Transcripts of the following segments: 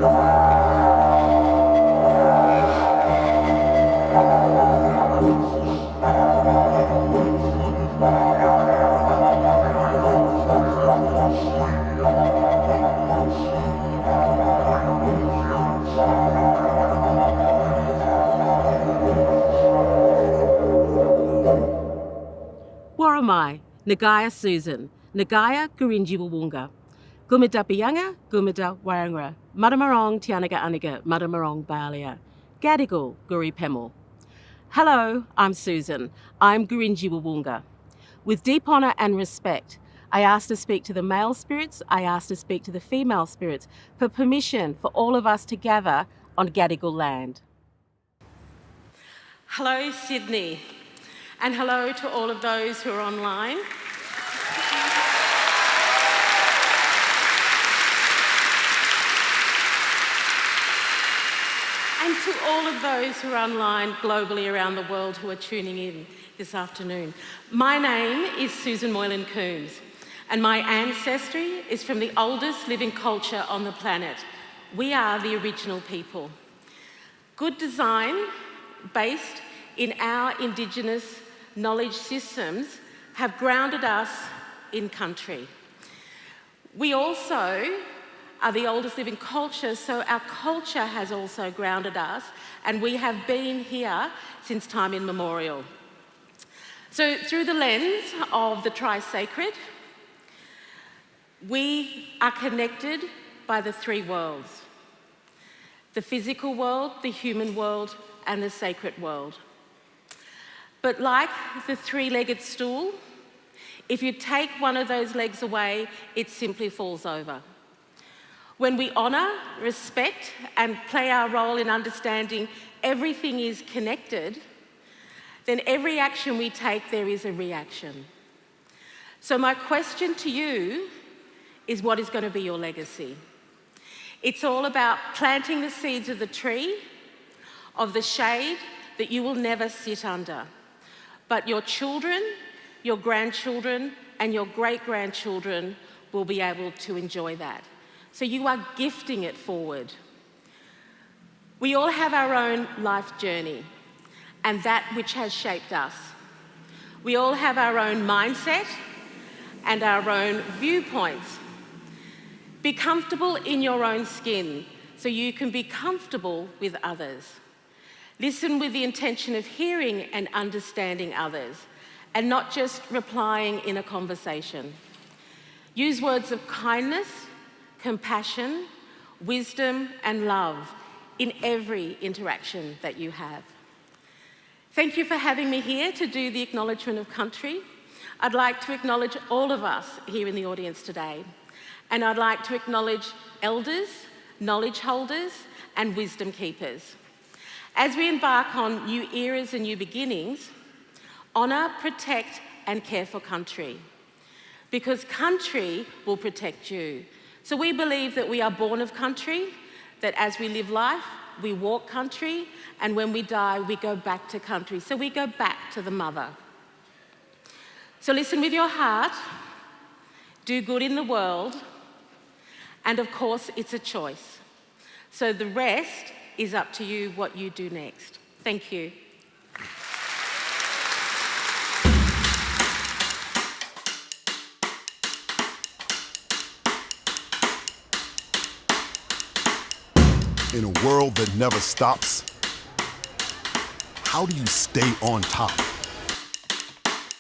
Waramai, Nagaya Susan, Nagaya Gurinji Wawunga, Gumida Bianga, Gumida Warangra, Madamarong Tianaga Aniga, Madamarong Balia, Gadigal Guri Pemel. Hello, I'm Susan. I'm Gurinji Wawunga. With deep honour and respect, I ask to speak to the male spirits, I ask to speak to the female spirits for permission for all of us to gather on Gadigal land. Hello, Sydney. And hello to all of those who are online. And to all of those who are online globally around the world who are tuning in this afternoon. My name is Susan Moylan Coombs, and my ancestry is from the oldest living culture on the planet. We are the original people. Good design, based in our Indigenous knowledge systems, have grounded us in country. We also are the oldest living culture, so our culture has also grounded us, and we have been here since time immemorial. So through the lens of the tri-sacred, we are connected by the three worlds: the physical world, the human world, and the sacred world. But like the three-legged stool, if you take one of those legs away, it simply falls over. When we honour, respect, and play our role in understanding everything is connected, then every action we take, there is a reaction. So my question to you is, what is going to be your legacy? It's all about planting the seeds of the tree, of the shade that you will never sit under. But your children, your grandchildren, and your great-grandchildren will be able to enjoy that. So you are gifting it forward. We all have our own life journey and that which has shaped us. We all have our own mindset and our own viewpoints. Be comfortable in your own skin so you can be comfortable with others. Listen with the intention of hearing and understanding others, and not just replying in a conversation. Use words of kindness, compassion, wisdom, and love in every interaction that you have. Thank you for having me here to do the acknowledgement of country. I'd like to acknowledge all of us here in the audience today, and I'd like to acknowledge elders, knowledge holders, and wisdom keepers. As we embark on new eras and new beginnings, honour, protect, and care for country, because country will protect you. So we believe that we are born of country, that as we live life, we walk country, and when we die, we go back to country. So we go back to the mother. So listen with your heart, do good in the world, and of course, it's a choice. So the rest is up to you what you do next. Thank you. In a world that never stops, how do you stay on top?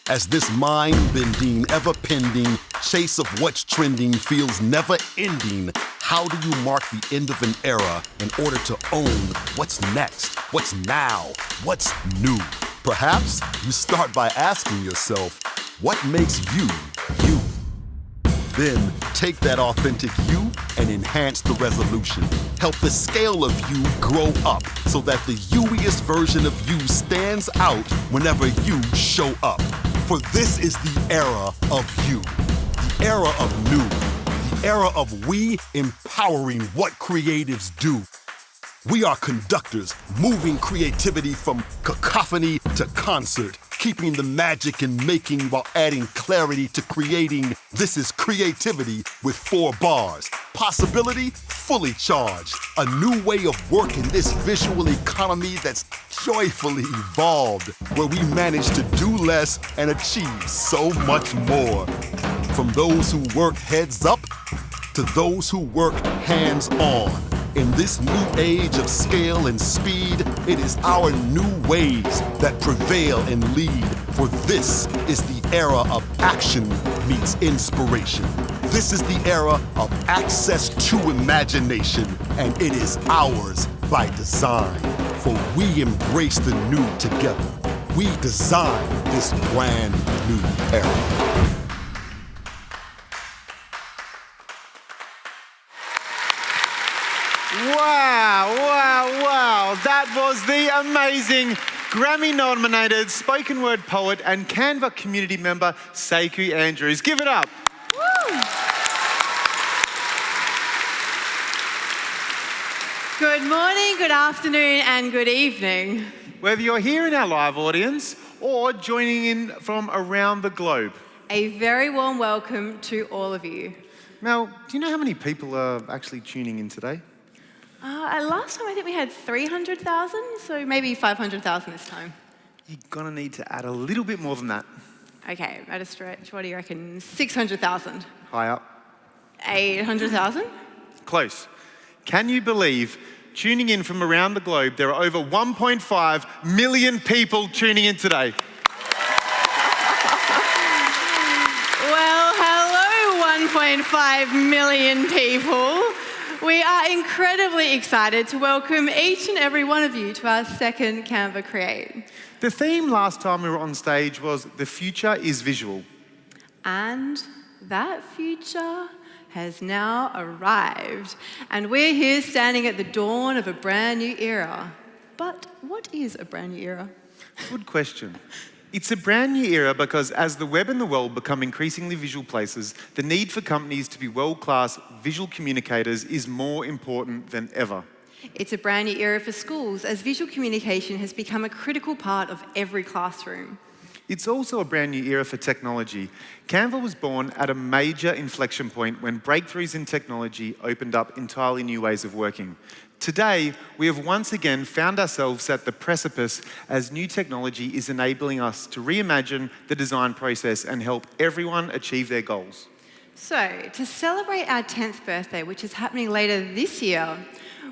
As this mind-bending, ever-pending chase of what's trending feels never-ending, how do you mark the end of an era in order to own what's next, what's now, what's new? Perhaps you start by asking yourself, what makes you, you? Then take that authentic you and enhance the resolution. Help the scale of you grow up so that the you-iest version of you stands out whenever you show up. For this is the era of you, the era of new, the era of we empowering what creatives do. We are conductors, moving creativity from cacophony to concert, keeping the magic in making while adding clarity to creating. This is creativity with 4 bars. Possibility, fully charged. A new way of work in this visual economy that's joyfully evolved, where we manage to do less and achieve so much more. From those who work heads up to those who work hands on. In this new age of scale and speed, it is our new ways that prevail and lead. For this is the era of action meets inspiration. This is the era of access to imagination, and it is ours by design. For we embrace the new together. We design this brand new era. Wow. That was the amazing Grammy-nominated spoken word poet and Canva community member, Sekou Andrews. Give it up. Woo. Good morning, good afternoon, and good evening. Whether you're here in our live audience or joining in from around the globe. A very warm welcome to all of you. Mel, do you know how many people are actually tuning in today? Last time I think we had 300,000, so maybe 500,000 this time. You're gonna need to add a little bit more than that. Okay, at a stretch, what do you reckon? 600,000? High up. 800,000? Close. Can you believe, tuning in from around the globe, there are over 1.5 million people tuning in today? Well, hello 1.5 million people. We are incredibly excited to welcome each and every one of you to our second Canva Create. The theme last time we were on stage was "The future is visual." And that future has now arrived. And we're here standing at the dawn of a brand new era. But what is a brand new era? Good question. It's a brand new era because as the web and the world become increasingly visual places, the need for companies to be world-class visual communicators is more important than ever. It's a brand new era for schools as visual communication has become a critical part of every classroom. It's also a brand new era for technology. Canva was born at a major inflection point when breakthroughs in technology opened up entirely new ways of working. Today, we have once again found ourselves at the precipice as new technology is enabling us to reimagine the design process and help everyone achieve their goals. So, to celebrate our 10th birthday, which is happening later this year,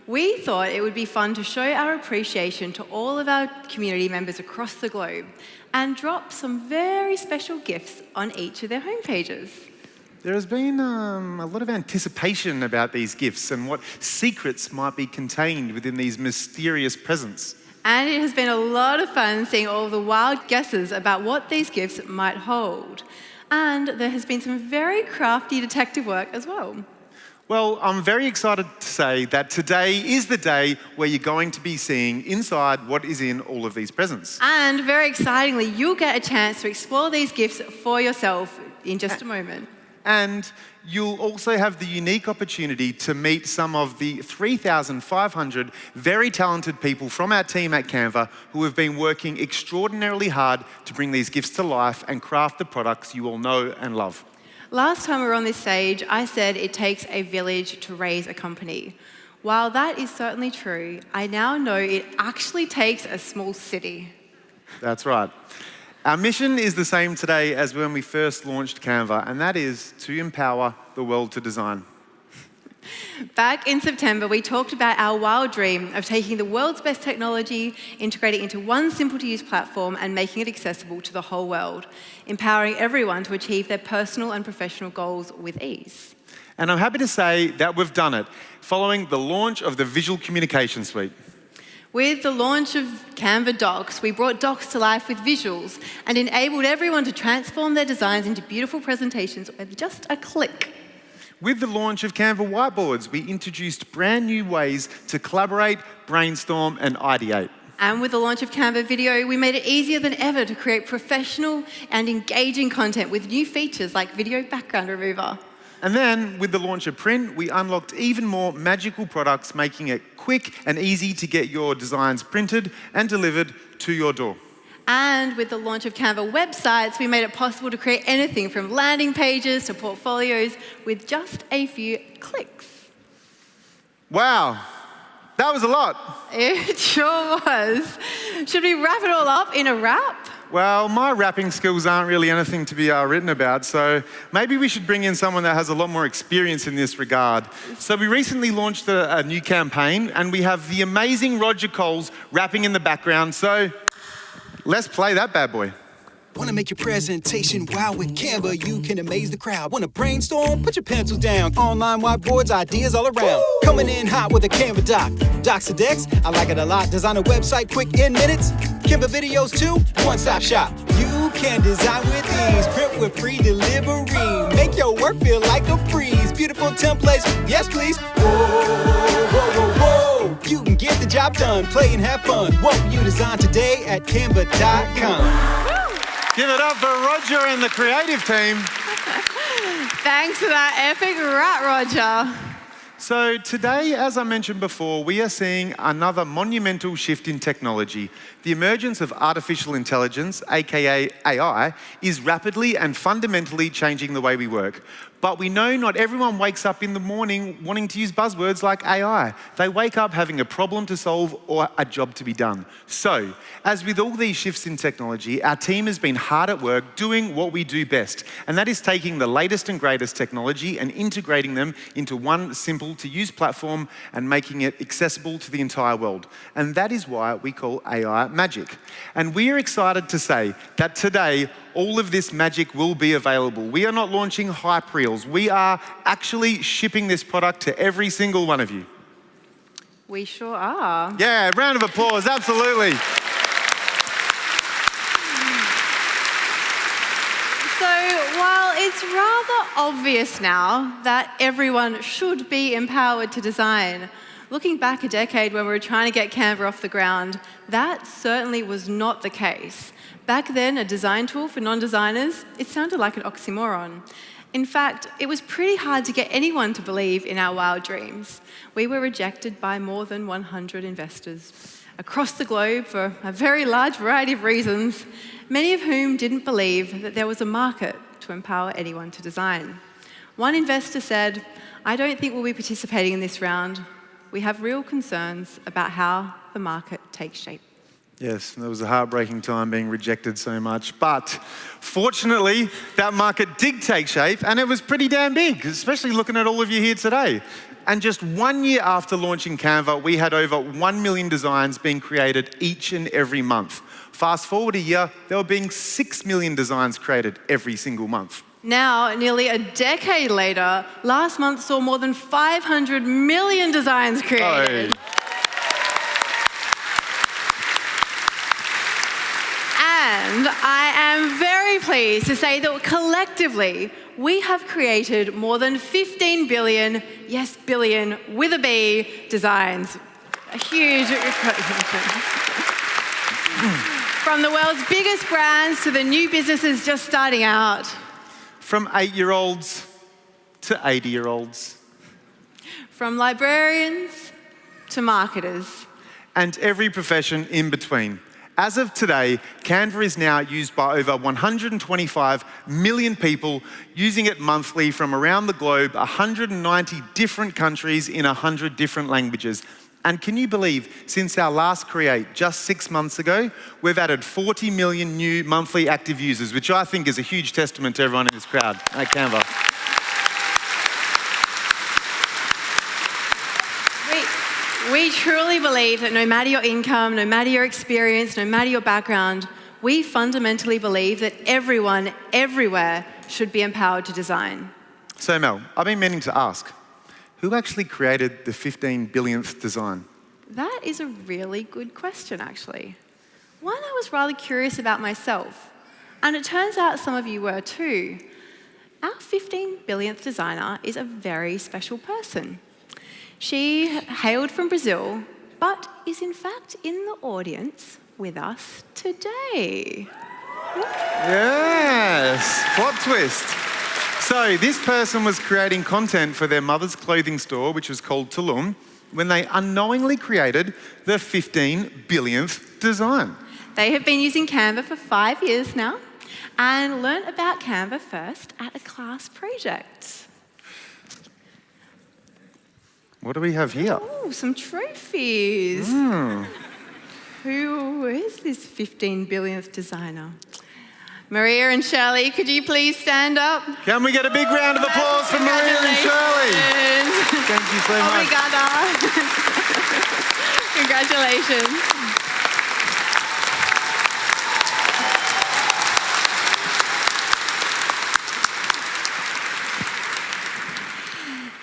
we thought it would be fun to show our appreciation to all of our community members across the globe and drop some very special gifts on each of their homepages. There has been a lot of anticipation about these gifts and what secrets might be contained within these mysterious presents. And it has been a lot of fun seeing all the wild guesses about what these gifts might hold. And there has been some very crafty detective work as well. Well, I'm very excited to say that today is the day where you're going to be seeing inside what is in all of these presents. And very excitingly, you'll get a chance to explore these gifts for yourself in just a moment. And you'll also have the unique opportunity to meet some of the 3,500 very talented people from our team at Canva who have been working extraordinarily hard to bring these gifts to life and craft the products you all know and love. Last time we were on this stage, I said it takes a village to raise a company. While that is certainly true, I now know it actually takes a small city. That's right. Our mission is the same today as when we first launched Canva, and that is to empower the world to design. Back in September, we talked about our wild dream of taking the world's best technology, integrating it into one simple-to-use platform and making it accessible to the whole world, empowering everyone to achieve their personal and professional goals with ease. And I'm happy to say that we've done it, following the launch of the Visual Communication Suite. With the launch of Canva Docs, we brought docs to life with visuals and enabled everyone to transform their designs into beautiful presentations with just a click. With the launch of Canva Whiteboards, we introduced brand new ways to collaborate, brainstorm, and ideate. And with the launch of Canva Video, we made it easier than ever to create professional and engaging content with new features like video background remover. And then, with the launch of Print, we unlocked even more magical products, making it quick and easy to get your designs printed and delivered to your door. And with the launch of Canva websites, we made it possible to create anything from landing pages to portfolios with just a few clicks. Wow, that was a lot. It sure was. Should we wrap it all up in a wrap? Well, my rapping skills aren't really anything to be written about, so maybe we should bring in someone that has a lot more experience in this regard. So we recently launched a new campaign, and we have the amazing Roger Coles rapping in the background, so let's play that bad boy. Want to make your presentation wow with Canva? You can amaze the crowd. Want to brainstorm? Put your pencils down. Online whiteboards, ideas all around. Coming in hot with a Canva doc. Docs to decks, I like it a lot. Design a website quick in minutes. Canva videos too, one-stop shop. You can design with ease. Print with free delivery. Make your work feel like a breeze. Beautiful templates, yes please. Whoa, whoa, whoa, whoa. You can get the job done. Play and have fun. What you design today at canva.com. Give it up for Roger and the creative team. Thanks for that epic rap, Roger. So today, as I mentioned before, we are seeing another monumental shift in technology. The emergence of artificial intelligence, aka AI, is rapidly and fundamentally changing the way we work. But we know not everyone wakes up in the morning wanting to use buzzwords like AI. They wake up having a problem to solve or a job to be done. So, as with all these shifts in technology, our team has been hard at work doing what we do best, and that is taking the latest and greatest technology and integrating them into one simple to use platform and making it accessible to the entire world. And that is why we call AI magic. And we are excited to say that today, all of this magic will be available. We are not launching hype reels. We are actually shipping this product to every single one of you. We sure are. Yeah, round of applause, absolutely. So while it's rather obvious now that everyone should be empowered to design, looking back a decade when we were trying to get Canva off the ground, that certainly was not the case. Back then, a design tool for non-designers, it sounded like an oxymoron. In fact, it was pretty hard to get anyone to believe in our wild dreams. We were rejected by more than 100 investors across the globe for a very large variety of reasons, many of whom didn't believe that there was a market to empower anyone to design. One investor said, "I don't think we'll be participating in this round. We have real concerns about how the market takes shape." Yes, that was a heartbreaking time being rejected so much. But fortunately, that market did take shape and it was pretty damn big, especially looking at all of you here today. And just 1 year after launching Canva, we had over 1 million designs being created each and every month. Fast forward a year, there were being 6 million designs created every single month. Now, nearly a decade later, last month saw more than 500 million designs created. Oh. And I am very pleased to say that collectively, we have created more than 15 billion, yes, billion, with a B, designs. A huge From the world's biggest brands to the new businesses just starting out. From 8-year-olds to 80-year-olds. From librarians to marketers. And every profession in between. As of today, Canva is now used by over 125 million people, using it monthly from around the globe, 190 different countries in 100 different languages. And can you believe, since our last create just 6 months ago, we've added 40 million new monthly active users, which I think is a huge testament to everyone in this crowd at Canva. We truly believe that no matter your income, no matter your experience, no matter your background, we fundamentally believe that everyone, everywhere, should be empowered to design. So Mel, I've been meaning to ask, who actually created the 15 billionth design? That is a really good question, actually. One I was rather curious about myself, and it turns out some of you were too. Our 15 billionth designer is a very special person. She hailed from Brazil, but is in fact in the audience with us today. Yes, plot twist. So this person was creating content for their mother's clothing store, which was called Tulum, when they unknowingly created the 15 billionth design. They have been using Canva for 5 years now and learnt about Canva first at a class project. What do we have here? Oh, some trophies. Who is this 15 billionth designer? Maria and Shirley, could you please stand up? Can we get a big round of applause for Maria and Shirley? Thank you so much. Obrigada. Congratulations.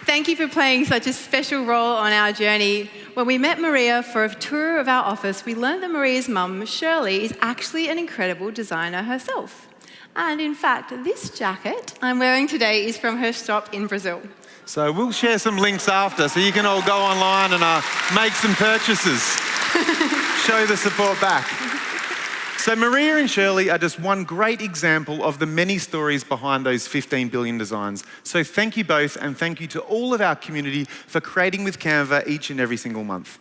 Thank you for playing such a special role on our journey. When we met Maria for a tour of our office, we learned that Maria's mum, Shirley, is actually an incredible designer herself. And in fact, this jacket I'm wearing today is from her shop in Brazil. So we'll share some links after so you can all go online and make some purchases. Show the support back. So Maria and Shirley are just one great example of the many stories behind those 15 billion designs. So thank you both, and thank you to all of our community for creating with Canva each and every single month.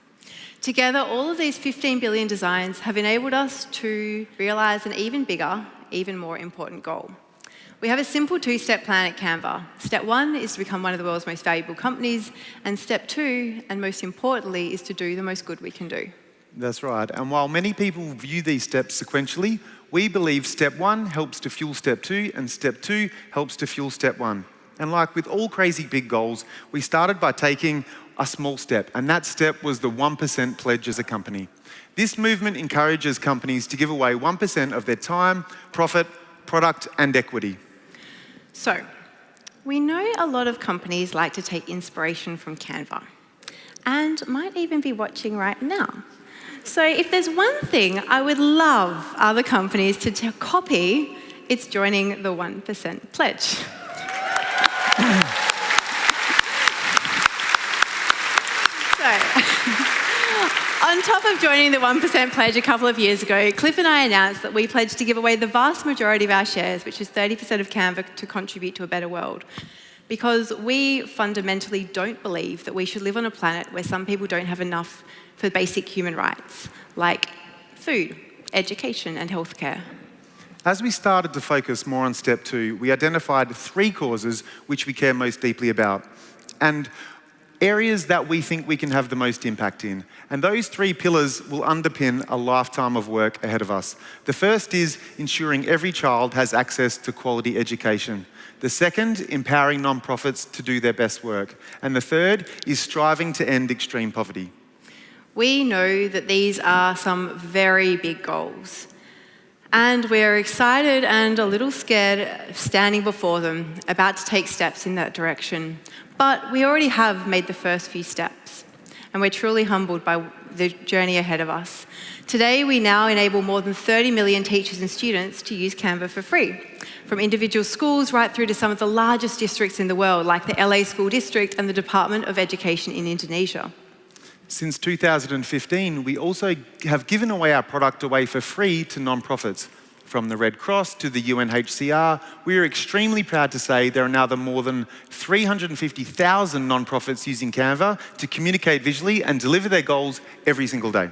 Together, all of these 15 billion designs have enabled us to realise an even bigger, even more important goal. We have a simple two-step plan at Canva. Step 1 is to become one of the world's most valuable companies, and step 2, and most importantly, is to do the most good we can do. That's right. And while many people view these steps sequentially, we believe step 1 helps to fuel step 2, and step 2 helps to fuel step 1. And like with all crazy big goals, we started by taking a small step, and that step was the 1% pledge as a company. This movement encourages companies to give away 1% of their time, profit, product, and equity. So, we know a lot of companies like to take inspiration from Canva, and might even be watching right now. So if there's one thing I would love other companies to copy, it's joining the 1% pledge. On top of joining the 1% pledge a couple of years ago, Cliff and I announced that we pledged to give away the vast majority of our shares, which is 30% of Canva, to contribute to a better world. Because we fundamentally don't believe that we should live on a planet where some people don't have enough for basic human rights, like food, education, and healthcare. As we started to focus more on step 2, we identified 3 causes which we care most deeply about, and areas that we think we can have the most impact in. And those 3 pillars will underpin a lifetime of work ahead of us. The first is ensuring every child has access to quality education. The second, empowering nonprofits to do their best work. And the third is striving to end extreme poverty. We know that these are some very big goals. And we're excited and a little scared standing before them, about to take steps in that direction. But we already have made the first few steps, and we're truly humbled by the journey ahead of us. Today, we now enable more than 30 million teachers and students to use Canva for free, from individual schools right through to some of the largest districts in the world, like the LA School District and the Department of Education in Indonesia. Since 2015, we also have given away our product away for free to nonprofits. From the Red Cross to the UNHCR, we are extremely proud to say there are now more than 350,000 nonprofits using Canva to communicate visually and deliver their goals every single day.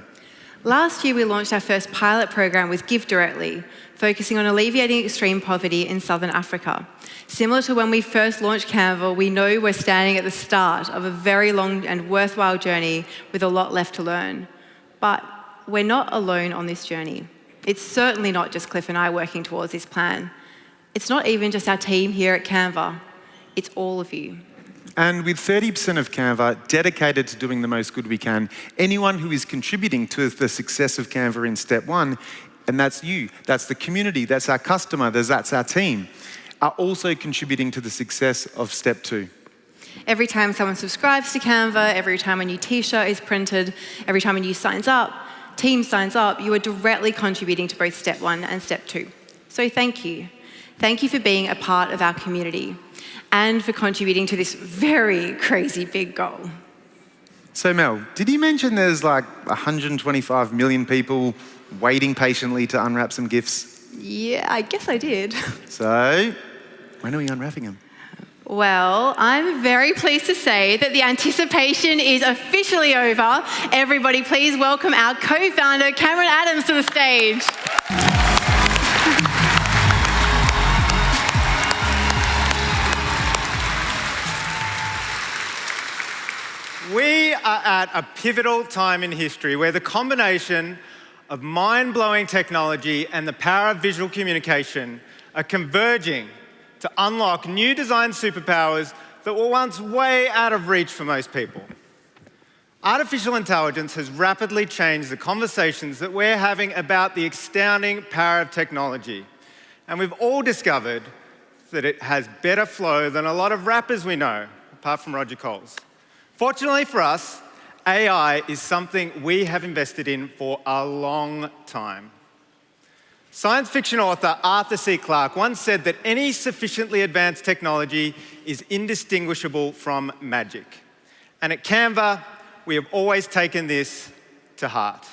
Last year, we launched our first pilot program with Give Directly, focusing on alleviating extreme poverty in Southern Africa. Similar to when we first launched Canva, we know we're standing at the start of a very long and worthwhile journey with a lot left to learn. But we're not alone on this journey. It's certainly not just Cliff and I working towards this plan. It's not even just our team here at Canva. It's all of you. And with 30% of Canva dedicated to doing the most good we can, anyone who is contributing to the success of Canva in step 1, and that's you, that's the community, that's our customer, that's our team, are also contributing to the success of step 2. Every time someone subscribes to Canva, every time a new t-shirt is printed, every time a new team signs up, you are directly contributing to both step 1 and step 2. So thank you. Thank you for being a part of our community and for contributing to this very crazy big goal. So Mel, did you mention there's like 125 million people waiting patiently to unwrap some gifts? Yeah, I guess I did. So, when are we unwrapping them? Well, I'm very pleased to say that the anticipation is officially over. Everybody, please welcome our co-founder, Cameron Adams, to the stage. We are at a pivotal time in history where the combination of mind-blowing technology and the power of visual communication are converging to unlock new design superpowers that were once way out of reach for most people. Artificial intelligence has rapidly changed the conversations that we're having about the astounding power of technology. And we've all discovered that it has better flow than a lot of rappers we know, apart from Roger Coles. Fortunately for us, AI is something we have invested in for a long time. Science fiction author Arthur C. Clarke once said that any sufficiently advanced technology is indistinguishable from magic. And at Canva, we have always taken this to heart.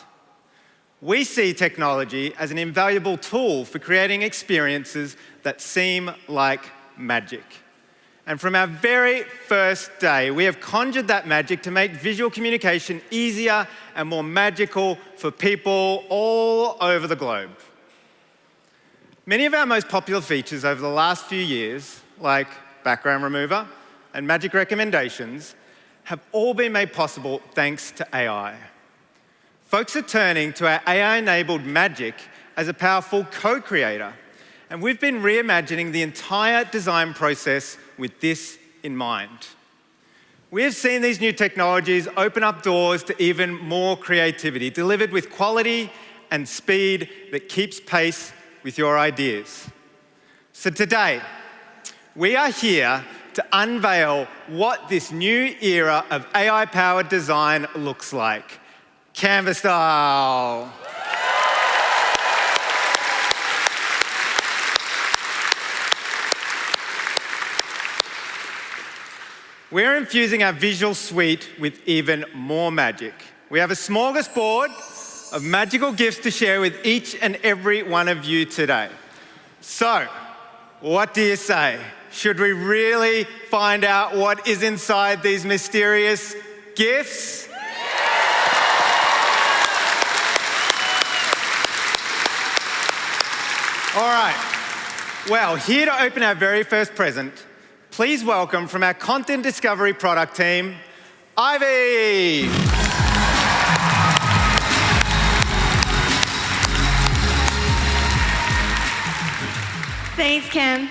We see technology as an invaluable tool for creating experiences that seem like magic. And from our very first day, we have conjured that magic to make visual communication easier and more magical for people all over the globe. Many of our most popular features over the last few years, like background remover and magic recommendations, have all been made possible thanks to AI. Folks are turning to our AI-enabled magic as a powerful co-creator, and we've been reimagining the entire design process with this in mind. We have seen these new technologies open up doors to even more creativity, delivered with quality and speed that keeps pace with your ideas. So today, we are here to unveil what this new era of AI-powered design looks like. Canva style. We're infusing our visual suite with even more magic. We have a smorgasbord of magical gifts to share with each and every one of you today. So, what do you say? Should we really find out what is inside these mysterious gifts? All right. Well, here to open our very first present, please welcome from our content discovery product team, Ivy. Thanks, Cam.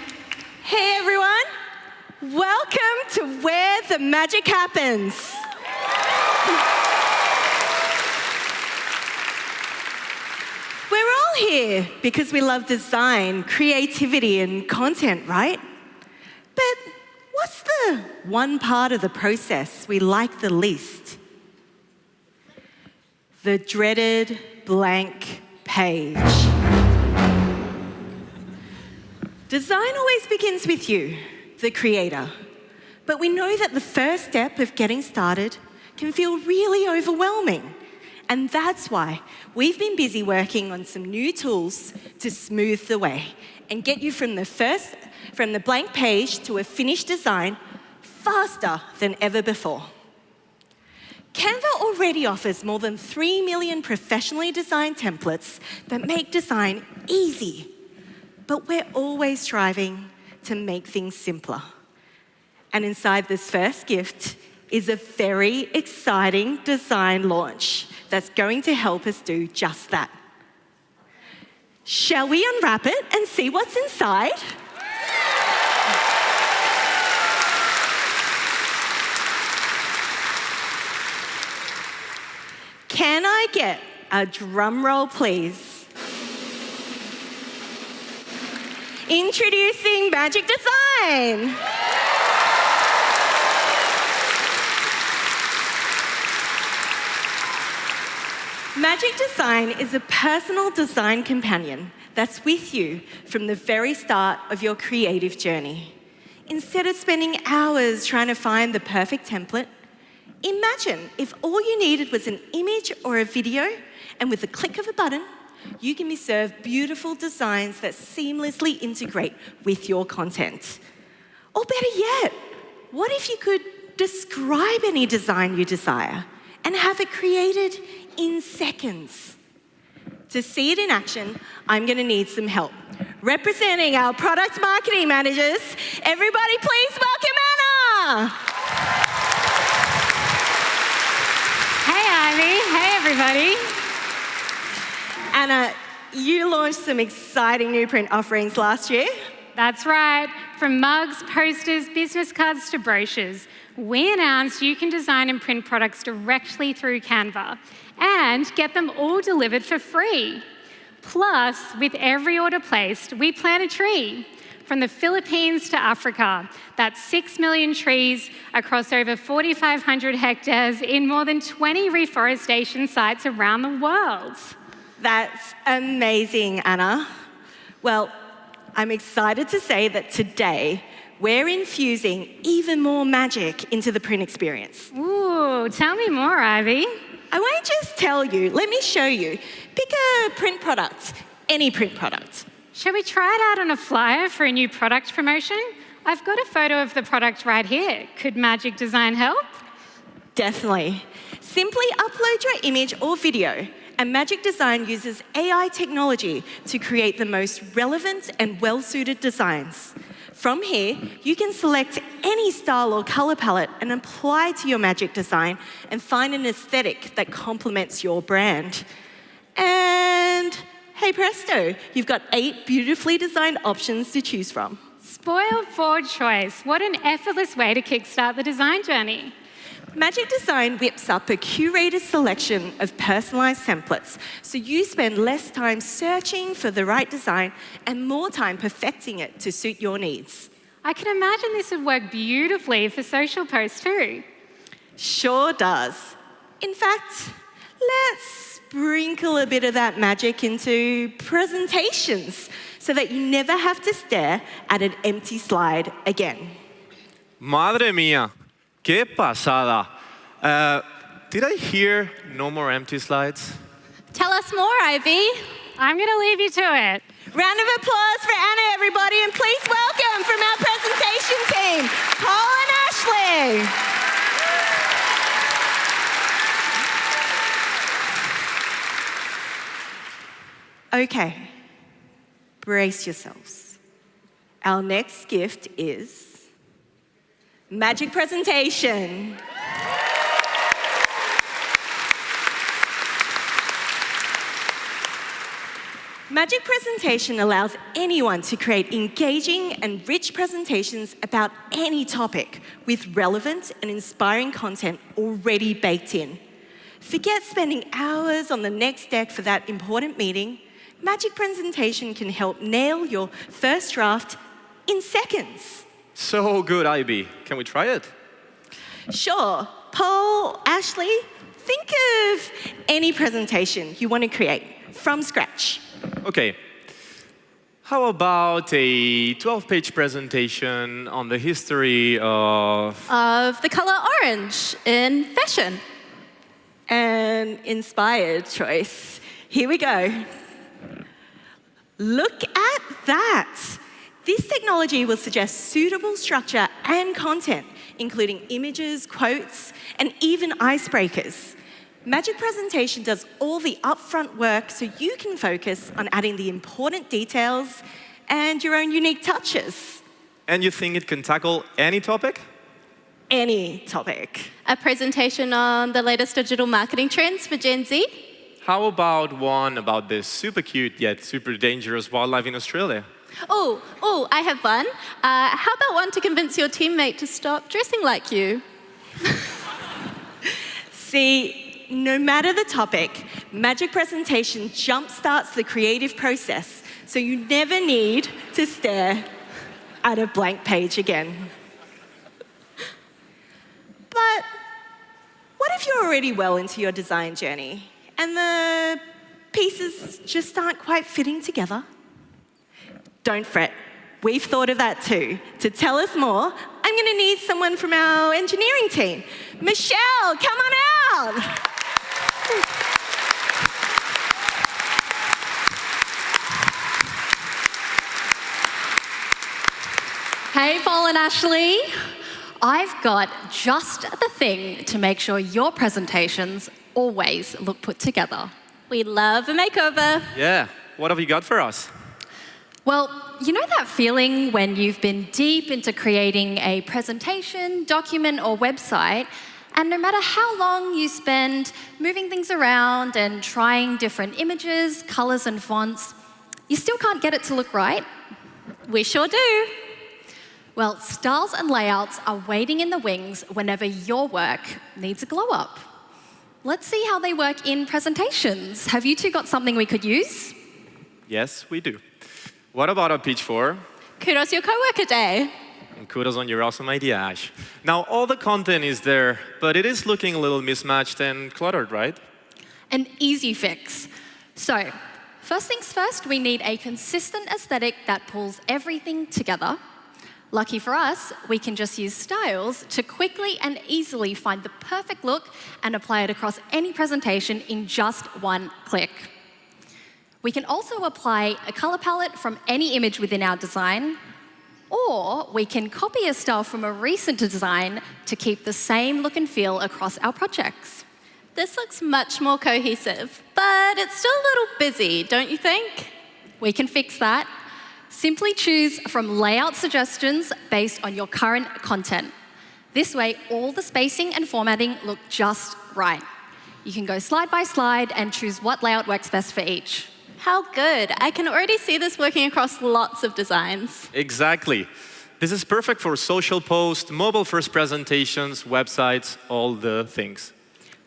Hey everyone, welcome to Where the Magic Happens. We're all here because we love design, creativity, and content, right? But what's the one part of the process we like the least? The dreaded blank page. Design always begins with you, the creator. But we know that the first step of getting started can feel really overwhelming. And that's why we've been busy working on some new tools to smooth the way and get you from the blank page to a finished design faster than ever before. Canva already offers more than 3 million professionally designed templates that make design easy. But we're always striving to make things simpler. And inside this first gift is a very exciting design launch that's going to help us do just that. Shall we unwrap it and see what's inside? Can I get a drum roll, please? Introducing Magic Design. Magic Design is a personal design companion that's with you from the very start of your creative journey. Instead of spending hours trying to find the perfect template, imagine if all you needed was an image or a video, and with the click of a button, you can be served beautiful designs that seamlessly integrate with your content. Or better yet, what if you could describe any design you desire and have it created in seconds? To see it in action, I'm going to need some help. Representing our product marketing managers, everybody please welcome Anna. everybody. Anna, you launched some exciting new print offerings last year. That's right. From mugs, posters, business cards to brochures, we announced you can design and print products directly through Canva and get them all delivered for free. Plus, with every order placed, we plant a tree. From the Philippines to Africa, that's 6 million trees across over 4,500 hectares in more than 20 reforestation sites around the world. That's amazing, Anna. Well, I'm excited to say that today we're infusing even more magic into the print experience. Ooh, tell me more, Ivy. I won't just tell you, let me show you. Pick a print product, any print product. Shall we try it out on a flyer for a new product promotion? I've got a photo of the product right here. Could Magic Design help? Definitely. Simply upload your image or video, and Magic Design uses AI technology to create the most relevant and well-suited designs. From here, you can select any style or color palette and apply to your Magic Design and find an aesthetic that complements your brand. And hey presto, you've got 8 beautifully designed options to choose from. Spoiled for choice. What an effortless way to kickstart the design journey. Magic Design whips up a curated selection of personalized templates, so you spend less time searching for the right design and more time perfecting it to suit your needs. I can imagine this would work beautifully for social posts too. Sure does. In fact, let's sprinkle a bit of that magic into presentations so that you never have to stare at an empty slide again. Madre mía, qué pasada. Did I hear no more empty slides? Tell us more, Ivy. I'm going to leave you to it. Round of applause for Anna, everybody, and please welcome from our presentation team, Paul and Ashley. Okay, brace yourselves. Our next gift is Magic Presentation. Magic Presentation allows anyone to create engaging and rich presentations about any topic with relevant and inspiring content already baked in. Forget spending hours on the next deck for that important meeting. Magic Presentation can help nail your first draft in seconds. So good, Ivy. Can we try it? Sure. Paul, Ashley, think of any presentation you want to create from scratch. Okay. How about a 12-page presentation on the history of The color orange in fashion. An inspired choice. Here we go. Look at that. This technology will suggest suitable structure and content, including images, quotes, and even icebreakers. Magic Presentation does all the upfront work so you can focus on adding the important details and your own unique touches. And you think it can tackle any topic? Any topic. A presentation on the latest digital marketing trends for Gen Z. How about one about this super cute yet super dangerous wildlife in Australia? Oh, I have one. How about one to convince your teammate to stop dressing like you? See, no matter the topic, Magic Presentation jumpstarts the creative process, so you never need to stare at a blank page again. But what if you're already well into your design journey and the pieces just aren't quite fitting together? Don't fret, we've thought of that too. To tell us more, I'm going to need someone from our engineering team. Michelle, come on out. Hey, Paul and Ashley. I've got just the thing to make sure your presentations always look put together. We love a makeover. Yeah. What have you got for us? Well, you know that feeling when you've been deep into creating a presentation, document, or website, And no matter how long you spend moving things around and trying different images, colors, and fonts, you still can't get it to look right. We sure do. Well, styles and layouts are waiting in the wings whenever your work needs a glow up. Let's see how they work in presentations. Have you two got something we could use? Yes, we do. What about a pitch for? Kudos your coworker day. And kudos on your awesome idea, Ash. Now, all the content is there, but it is looking a little mismatched and cluttered, right? An easy fix. So, first things first, we need a consistent aesthetic that pulls everything together. Lucky for us, we can just use styles to quickly and easily find the perfect look and apply it across any presentation in just one click. We can also apply a color palette from any image within our design, or we can copy a style from a recent design to keep the same look and feel across our projects. This looks much more cohesive, but it's still a little busy, don't you think? We can fix that. Simply choose from layout suggestions based on your current content. This way, all the spacing and formatting look just right. You can go slide by slide and choose what layout works best for each. How good. I can already see this working across lots of designs. Exactly. This is perfect for social posts, mobile-first presentations, websites, all the things.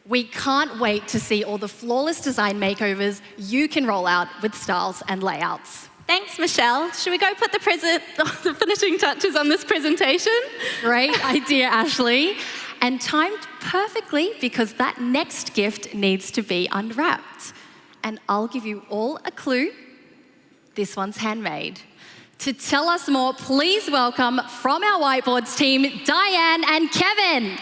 We can't wait to see all the flawless design makeovers you can roll out with styles and layouts. Thanks, Michelle. Should we go put the finishing touches on this presentation? Great idea, Ashley. And timed perfectly because that next gift needs to be unwrapped. And I'll give you all a clue. This one's handmade. To tell us more, please welcome from our whiteboards team, Diane and Kevin.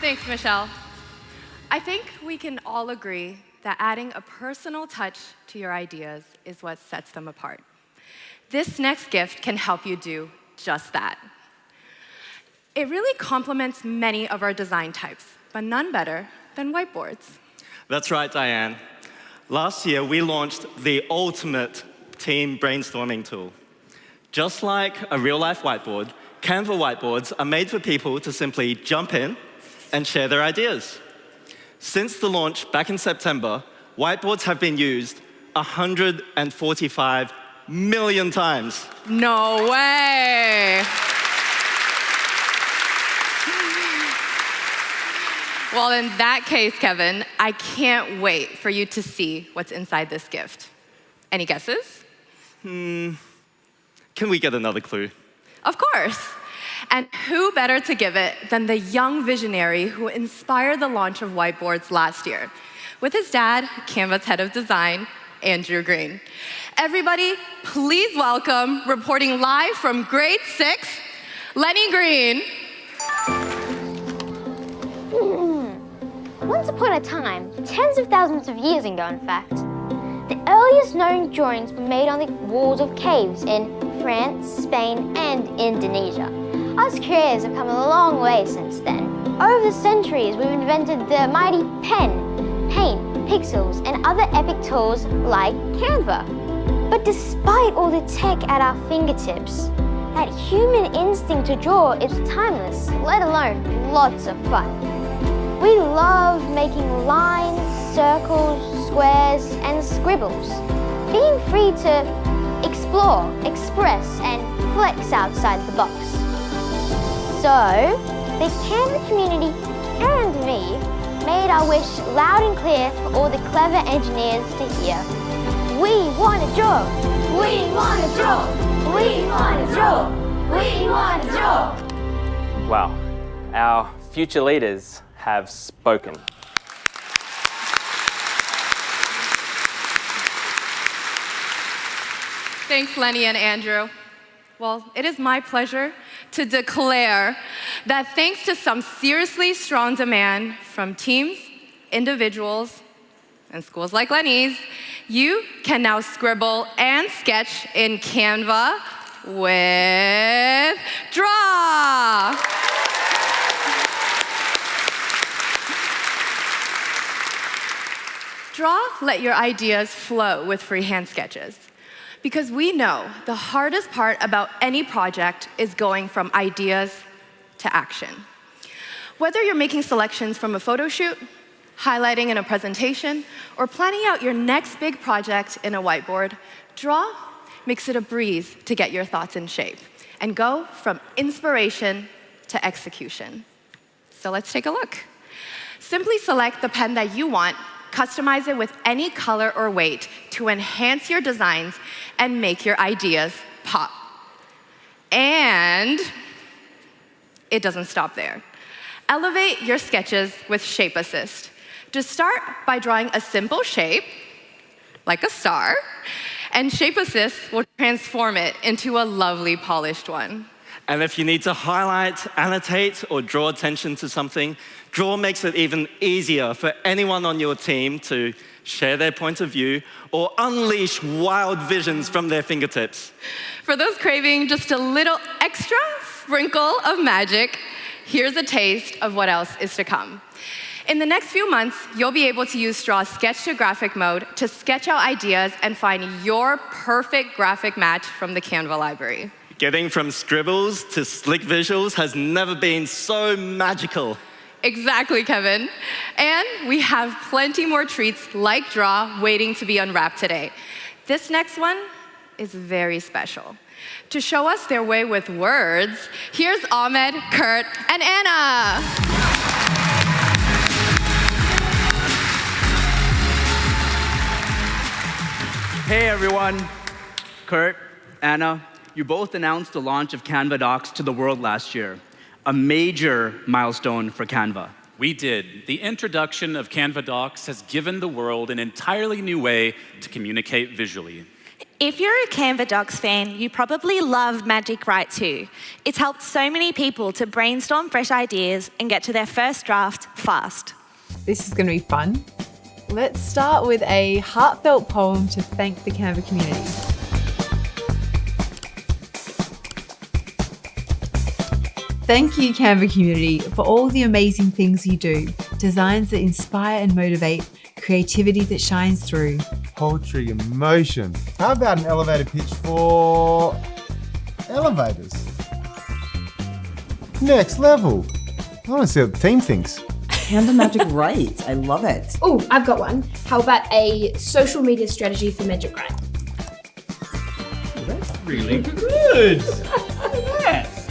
Thanks, Michelle. I think we can all agree that adding a personal touch to your ideas is what sets them apart. This next gift can help you do just that. It really complements many of our design types, but none better than whiteboards. That's right, Diane. Last year, we launched the ultimate team brainstorming tool. Just like a real-life whiteboard, Canva whiteboards are made for people to simply jump in and share their ideas. Since the launch back in September, whiteboards have been used 145 million times. No way! Well, in that case, Kevin, I can't wait for you to see what's inside this gift. Any guesses? Can we get another clue? Of course. And who better to give it than the young visionary who inspired the launch of whiteboards last year, with his dad, Canva's head of design, Andrew Green. Everybody, please welcome, reporting live from grade 6, Lenny Green. Once upon a time, tens of thousands of years ago in fact, the earliest known drawings were made on the walls of caves in France, Spain, and Indonesia. Us creators have come a long way since then. Over the centuries, we've invented the mighty pen, paint, pixels, and other epic tools like Canva. But despite all the tech at our fingertips, that human instinct to draw is timeless, let alone lots of fun. We love making lines, circles, squares, and scribbles. Being free to explore, express, and flex outside the box. So, the Canva community and me made our wish loud and clear for all the clever engineers to hear. We want to draw! We want to draw! We want to draw! We want to draw! Wow, our future leaders have spoken. Thanks, Lenny and Andrew. Well, it is my pleasure to declare that thanks to some seriously strong demand from teams, individuals, and schools like Lenny's, you can now scribble and sketch in Canva with Draw. Draw, let your ideas flow with freehand sketches. Because we know the hardest part about any project is going from ideas to action. Whether you're making selections from a photo shoot, highlighting in a presentation, or planning out your next big project in a whiteboard, Draw makes it a breeze to get your thoughts in shape and go from inspiration to execution. So let's take a look. Simply select the pen that you want, customize it with any color or weight to enhance your designs and make your ideas pop. And it doesn't stop there. Elevate your sketches with Shape Assist. Just start by drawing a simple shape, like a star, and Shape Assist will transform it into a lovely polished one. And if you need to highlight, annotate, or draw attention to something, Draw makes it even easier for anyone on your team to share their point of view or unleash wild visions from their fingertips. For those craving just a little extra sprinkle of magic, here's a taste of what else is to come. In the next few months, you'll be able to use Straw's sketch to graphic mode to sketch out ideas and find your perfect graphic match from the Canva library. Getting from scribbles to slick visuals has never been so magical. Exactly, Kevin. And we have plenty more treats like Draw waiting to be unwrapped today. This next one is very special. To show us their way with words, here's Ahmed, Kurt, and Anna. Hey everyone, Kurt, Anna, you both announced the launch of Canva Docs to the world last year, a major milestone for Canva. We did. The introduction of Canva Docs has given the world an entirely new way to communicate visually. If you're a Canva Docs fan, you probably love Magic Write too. It's helped so many people to brainstorm fresh ideas and get to their first draft fast. This is going to be fun. Let's start with a heartfelt poem to thank the Canva community. Thank you, Canva community, for all the amazing things you do. Designs that inspire and motivate, creativity that shines through. Poetry, emotion. How about an elevator pitch for elevators? Next level. I want to see what the team thinks. Canva Magic Write. I love it. Oh, I've got one. How about a social media strategy for Magic Write? That's really good.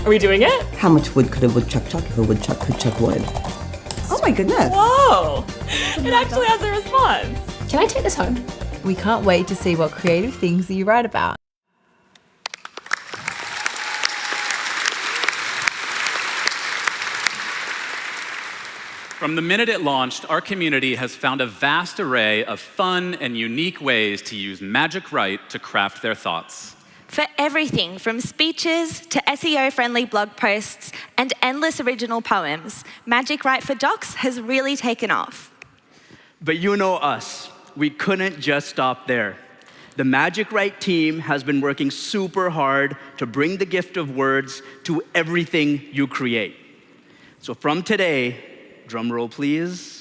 Are we doing it? How much wood could a woodchuck chuck if a woodchuck could chuck wood? Oh my goodness. Whoa! It actually has a response. Can I take this home? We can't wait to see what creative things that you write about. From the minute it launched, our community has found a vast array of fun and unique ways to use Magic Write to craft their thoughts. For everything from speeches to SEO-friendly blog posts and endless original poems, Magic Write for Docs has really taken off. But you know us, we couldn't just stop there. The Magic Write team has been working super hard to bring the gift of words to everything you create. So from today, drum roll please,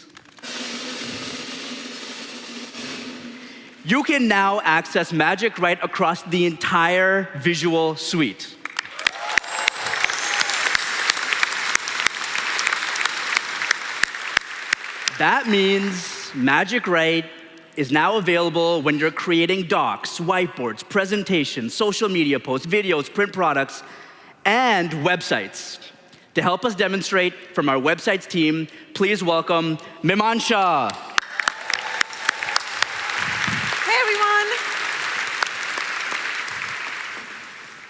you can now access Magic Write across the entire visual suite. That means Magic Write is now available when you're creating docs, whiteboards, presentations, social media posts, videos, print products, and websites. To help us demonstrate from our websites team, please welcome Mimansha. Hey everyone.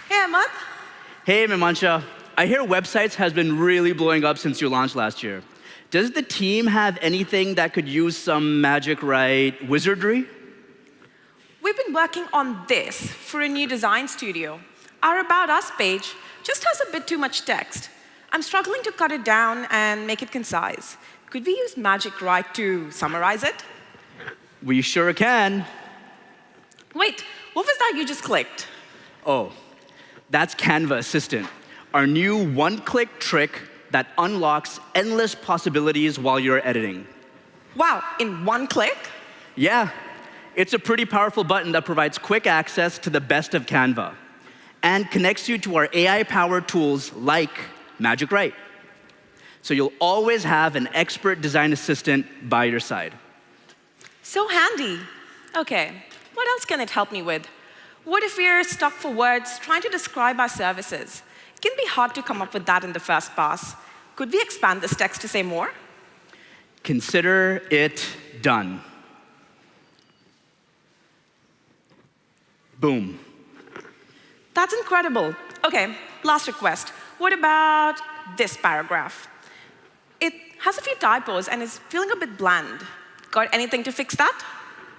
Hey Ahmad. Hey Mimansha, I hear websites has been really blowing up since you launched last year. Does the team have anything that could use some Magic Write wizardry? We've been working on this for a new design studio. Our About Us page just has a bit too much text. I'm struggling to cut it down and make it concise. Could we use Magic Write to summarize it? We sure can. Wait, what was that you just clicked? Oh, that's Canva Assistant, our new one-click trick that unlocks endless possibilities while you're editing. Wow, in one click? Yeah, it's a pretty powerful button that provides quick access to the best of Canva and connects you to our AI-powered tools like Magic Write. So you'll always have an expert design assistant by your side. So handy. Okay, what else can it help me with? What if we're stuck for words trying to describe our services? It can be hard to come up with that in the first pass. Could we expand this text to say more? Consider it done. Boom. That's incredible. Okay, last request. What about this paragraph? It has a few typos and is feeling a bit bland. Got anything to fix that?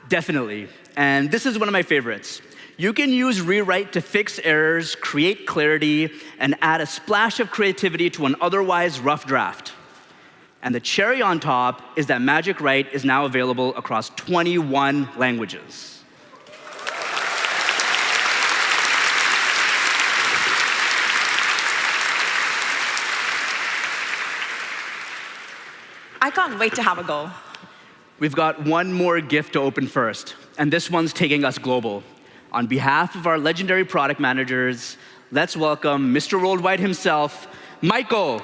Definitely. And this is one of my favorites. You can use Rewrite to fix errors, create clarity, and add a splash of creativity to an otherwise rough draft. And the cherry on top is that Magic Write is now available across 21 languages. I can't wait to have a go. We've got one more gift to open first, and this one's taking us global. On behalf of our legendary product managers, let's welcome Mr. Worldwide himself, Michael.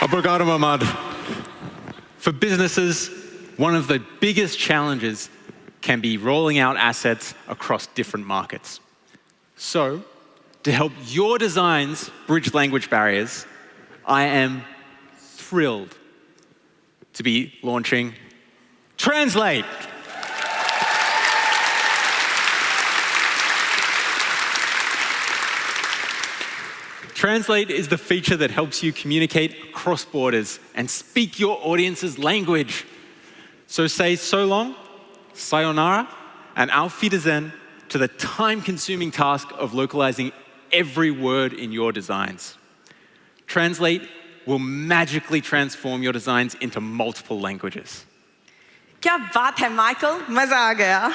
Obrigado, Mahmoud. For businesses, one of the biggest challenges can be rolling out assets across different markets. So, to help your designs bridge language barriers, I am thrilled to be launching Translate. Translate is the feature that helps you communicate across borders and speak your audience's language. So say so long, sayonara, and auf Wiedersehen to the time-consuming task of localizing every word in your designs. Translate will magically transform your designs into multiple languages. क्या बात है, Michael? मजा आ गया.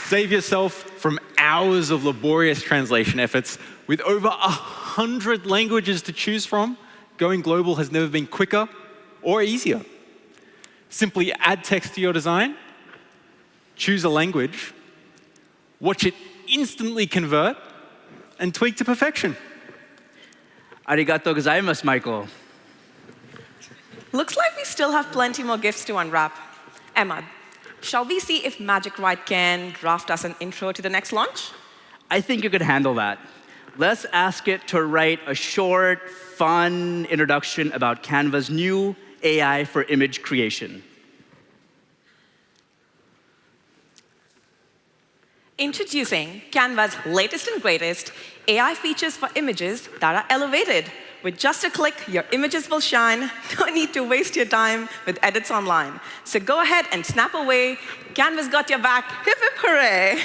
Save yourself from hours of laborious translation efforts. With over 100 languages to choose from, going global has never been quicker or easier. Simply add text to your design, choose a language, watch it instantly convert, and tweak to perfection. Arigato gozaimasu, Michael. Looks like we still have plenty more gifts to unwrap. Emma, shall we see if Magic Write can draft us an intro to the next launch? I think you could handle that. Let's ask it to write a short, fun introduction about Canva's new AI for image creation. Introducing Canva's latest and greatest AI features for images that are elevated. With just a click, your images will shine. No need to waste your time with edits online. So go ahead and snap away. Canva's got your back. Hip hip hooray!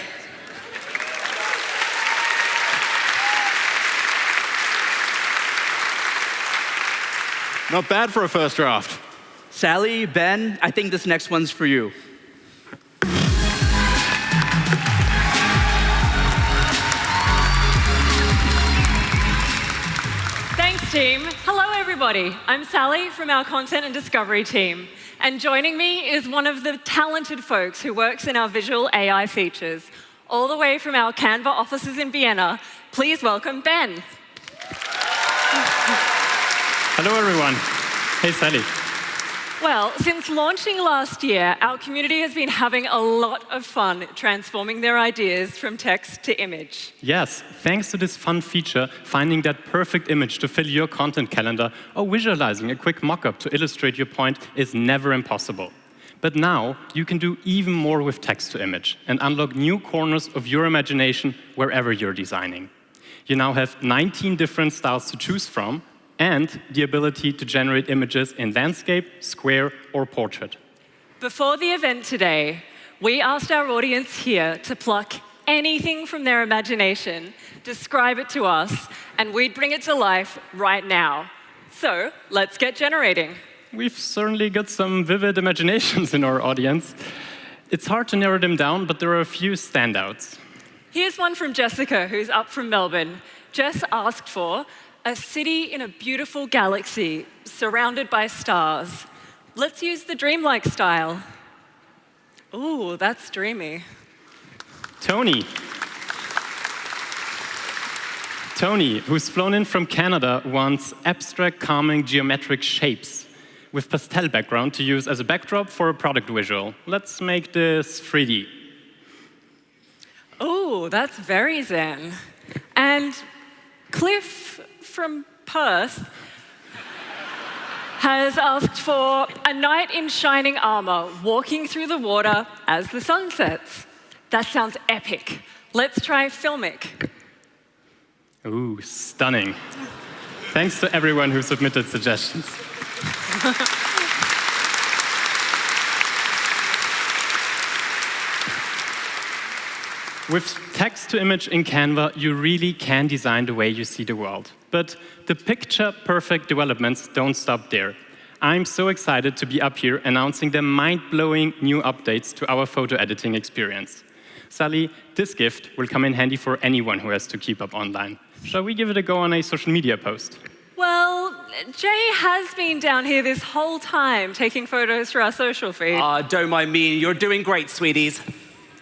Not bad for a first draft. Sally, Ben, I think this next one's for you. Thanks, team. Hello, everybody. I'm Sally from our Content and Discovery team. And joining me is one of the talented folks who works in our visual AI features. All the way from our Canva offices in Vienna, please welcome Ben. Hello, everyone. Hey, Sally. Well, since launching last year, our community has been having a lot of fun transforming their ideas from text to image. Yes, thanks to this fun feature, finding that perfect image to fill your content calendar or visualizing a quick mock-up to illustrate your point is never impossible. But now, you can do even more with text to image and unlock new corners of your imagination wherever you're designing. You now have 19 different styles to choose from, and the ability to generate images in landscape, square, or portrait. Before the event today, we asked our audience here to pluck anything from their imagination, describe it to us, and we'd bring it to life right now. So let's get generating. We've certainly got some vivid imaginations in our audience. It's hard to narrow them down, but there are a few standouts. Here's one from Jessica, who's up from Melbourne. Jess asked for a city in a beautiful galaxy surrounded by stars. Let's use the dreamlike style. Ooh, that's dreamy. Tony, who's flown in from Canada, wants abstract, calming geometric shapes with pastel background to use as a backdrop for a product visual. Let's make this 3D. Oh, that's very zen. And Cliff from Perth has asked for a knight in shining armor walking through the water as the sun sets. That sounds epic. Let's try filmic. Ooh, stunning. Thanks to everyone who submitted suggestions. With text-to-image in Canva, you really can design the way you see the world. But the picture-perfect developments don't stop there. I'm so excited to be up here announcing the mind-blowing new updates to our photo editing experience. Sally, this gift will come in handy for anyone who has to keep up online. Shall we give it a go on a social media post? Well, Jay has been down here this whole time taking photos for our social feed. Don't mind me. You're doing great, sweeties.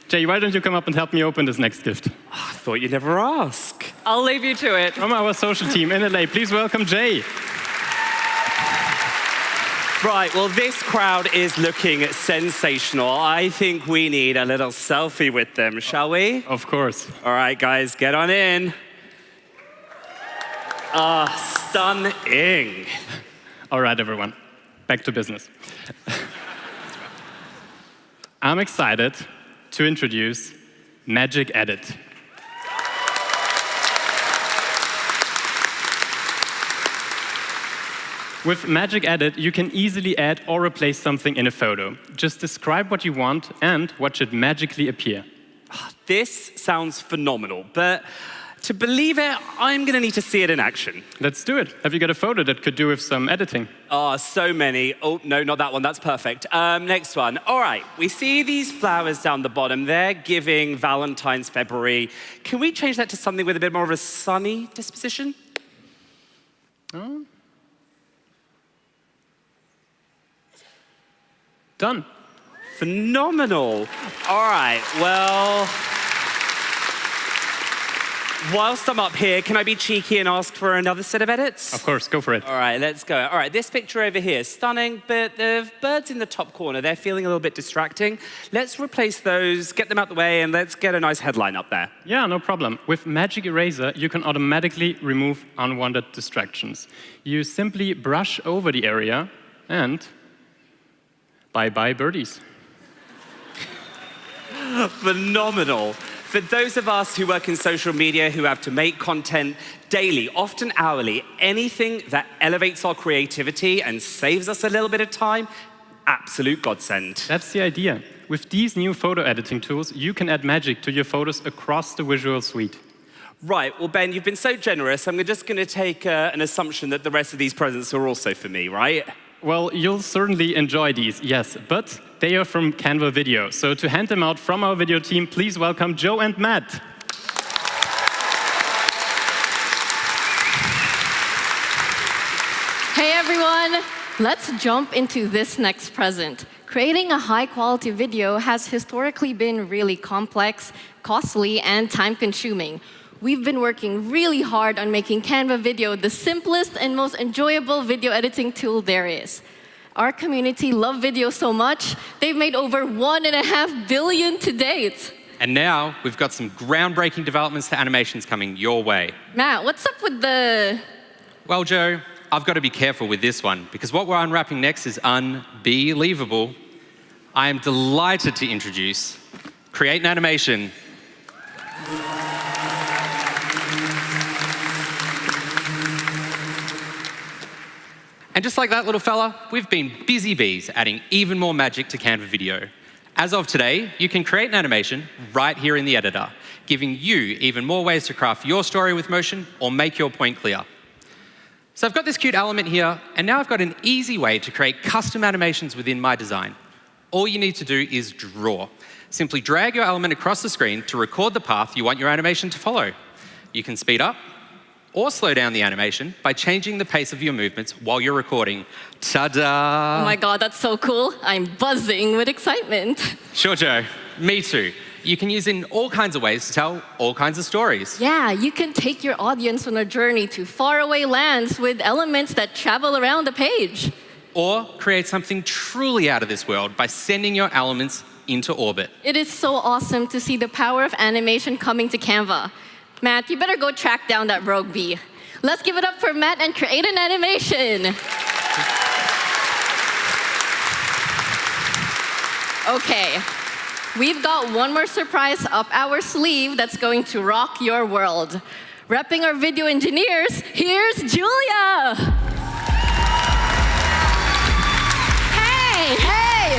Jay, why don't you come up and help me open this next gift? I thought you'd never ask. I'll leave you to it. From our social team in LA, please welcome Jay. Right, well, this crowd is looking sensational. I think we need a little selfie with them, shall we? Of course. All right, guys, get on in. Stunning. All right, everyone, back to business. I'm excited to introduce Magic Edit. With Magic Edit, you can easily add or replace something in a photo. Just describe what you want and what should magically appear. This sounds phenomenal, but to believe it, I'm going to need to see it in action. Let's do it. Have you got a photo that could do with some editing? So many. Oh, no, not that one. That's perfect. Next one. All right, we see these flowers down the bottom. They're giving Valentine's February. Can we change that to something with a bit more of a sunny disposition? Oh. Done. Phenomenal. All right, well, whilst I'm up here, can I be cheeky and ask for another set of edits? Of course, go for it. All right, let's go. All right, this picture over here, stunning, but the birds in the top corner, they're feeling a little bit distracting. Let's replace those, get them out the way, and let's get a nice headline up there. Yeah, no problem. With Magic Eraser, you can automatically remove unwanted distractions. You simply brush over the area and bye-bye birdies. Phenomenal. For those of us who work in social media, who have to make content daily, often hourly, anything that elevates our creativity and saves us a little bit of time, absolute godsend. That's the idea. With these new photo editing tools, you can add magic to your photos across the visual suite. Right, well, Ben, you've been so generous. I'm just going to take an assumption that the rest of these presents are also for me, right? Well, you'll certainly enjoy these, yes, but they are from Canva Video. So to hand them out from our video team, please welcome Joe and Matt. Hey everyone, let's jump into this next present. Creating a high-quality video has historically been really complex, costly, and time-consuming. We've been working really hard on making Canva Video the simplest and most enjoyable video editing tool there is. Our community love video so much, they've made over 1.5 billion to date. And now we've got some groundbreaking developments to animations coming your way. Matt, what's up with the... Well, Joe, I've got to be careful with this one because what we're unwrapping next is unbelievable. I am delighted to introduce Create an Animation. And just like that little fella, we've been busy bees adding even more magic to Canva Video. As of today, you can create an animation right here in the editor, giving you even more ways to craft your story with motion or make your point clear. So I've got this cute element here, and now I've got an easy way to create custom animations within my design. all you need to do is draw. Simply drag your element across the screen to record the path you want your animation to follow. You can speed up or slow down the animation by changing the pace of your movements while you're recording. Ta-da! Oh my God, that's so cool. I'm buzzing with excitement. Sure, Joe. Me too. You can use it in all kinds of ways to tell all kinds of stories. Yeah, you can take your audience on a journey to faraway lands with elements that travel around the page. Or create something truly out of this world by sending your elements into orbit. It is so awesome to see the power of animation coming to Canva. Matt, you better go track down that rogue bee. Let's give it up for Matt and create an animation. Okay, we've got one more surprise up our sleeve that's going to rock your world. Repping our video engineers, here's Julia. Hey!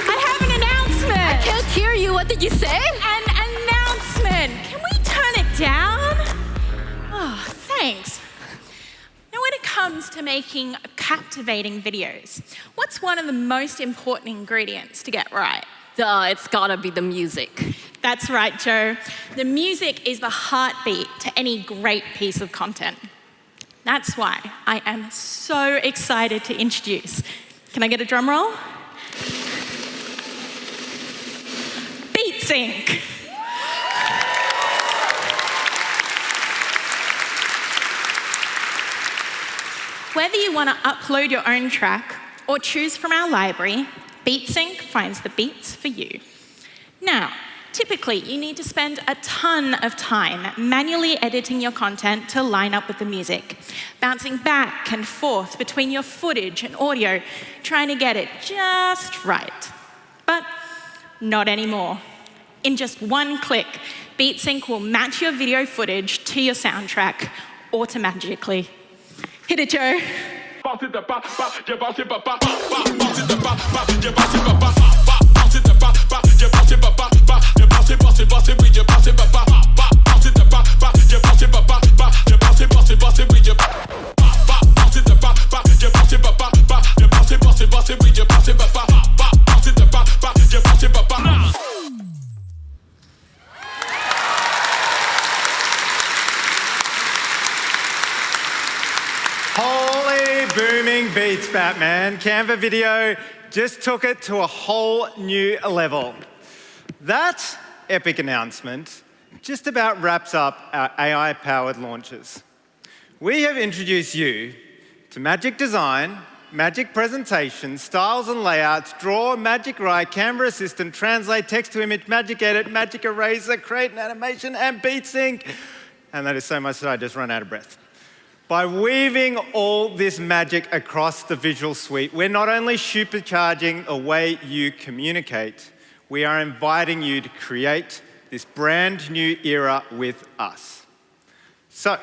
I have an announcement! I can't hear you. What did you say? An announcement! Can we turn it down? Oh, thanks. Now, when it comes to making captivating videos, what's one of the most important ingredients to get right? Duh, it's gotta be the music. That's right, Joe. The music is the heartbeat to any great piece of content. That's why I am so excited to introduce. Can I get a drum roll? Beat Sync. Whether you want to upload your own track or choose from our library, Beat Sync finds the beats for you. Now, typically you need to spend a ton of time manually editing your content to line up with the music, bouncing back and forth between your footage and audio, trying to get it just right. But not anymore. In just one click, Beat Sync will match your video footage to your soundtrack automatically. Hit it, Joe. Holy booming beats, Batman. Canva Video just took it to a whole new level. That epic announcement just about wraps up our AI-powered launches. We have introduced you to Magic Design, Magic Presentation, Styles and Layouts, Draw, Magic Write, Canva Assistant, Translate, Text to Image, Magic Edit, Magic Eraser, Create an Animation, and Beat Sync. And that is so much that I just run out of breath. By weaving all this magic across the visual suite, we're not only supercharging the way you communicate, we are inviting you to create this brand new era with us. So,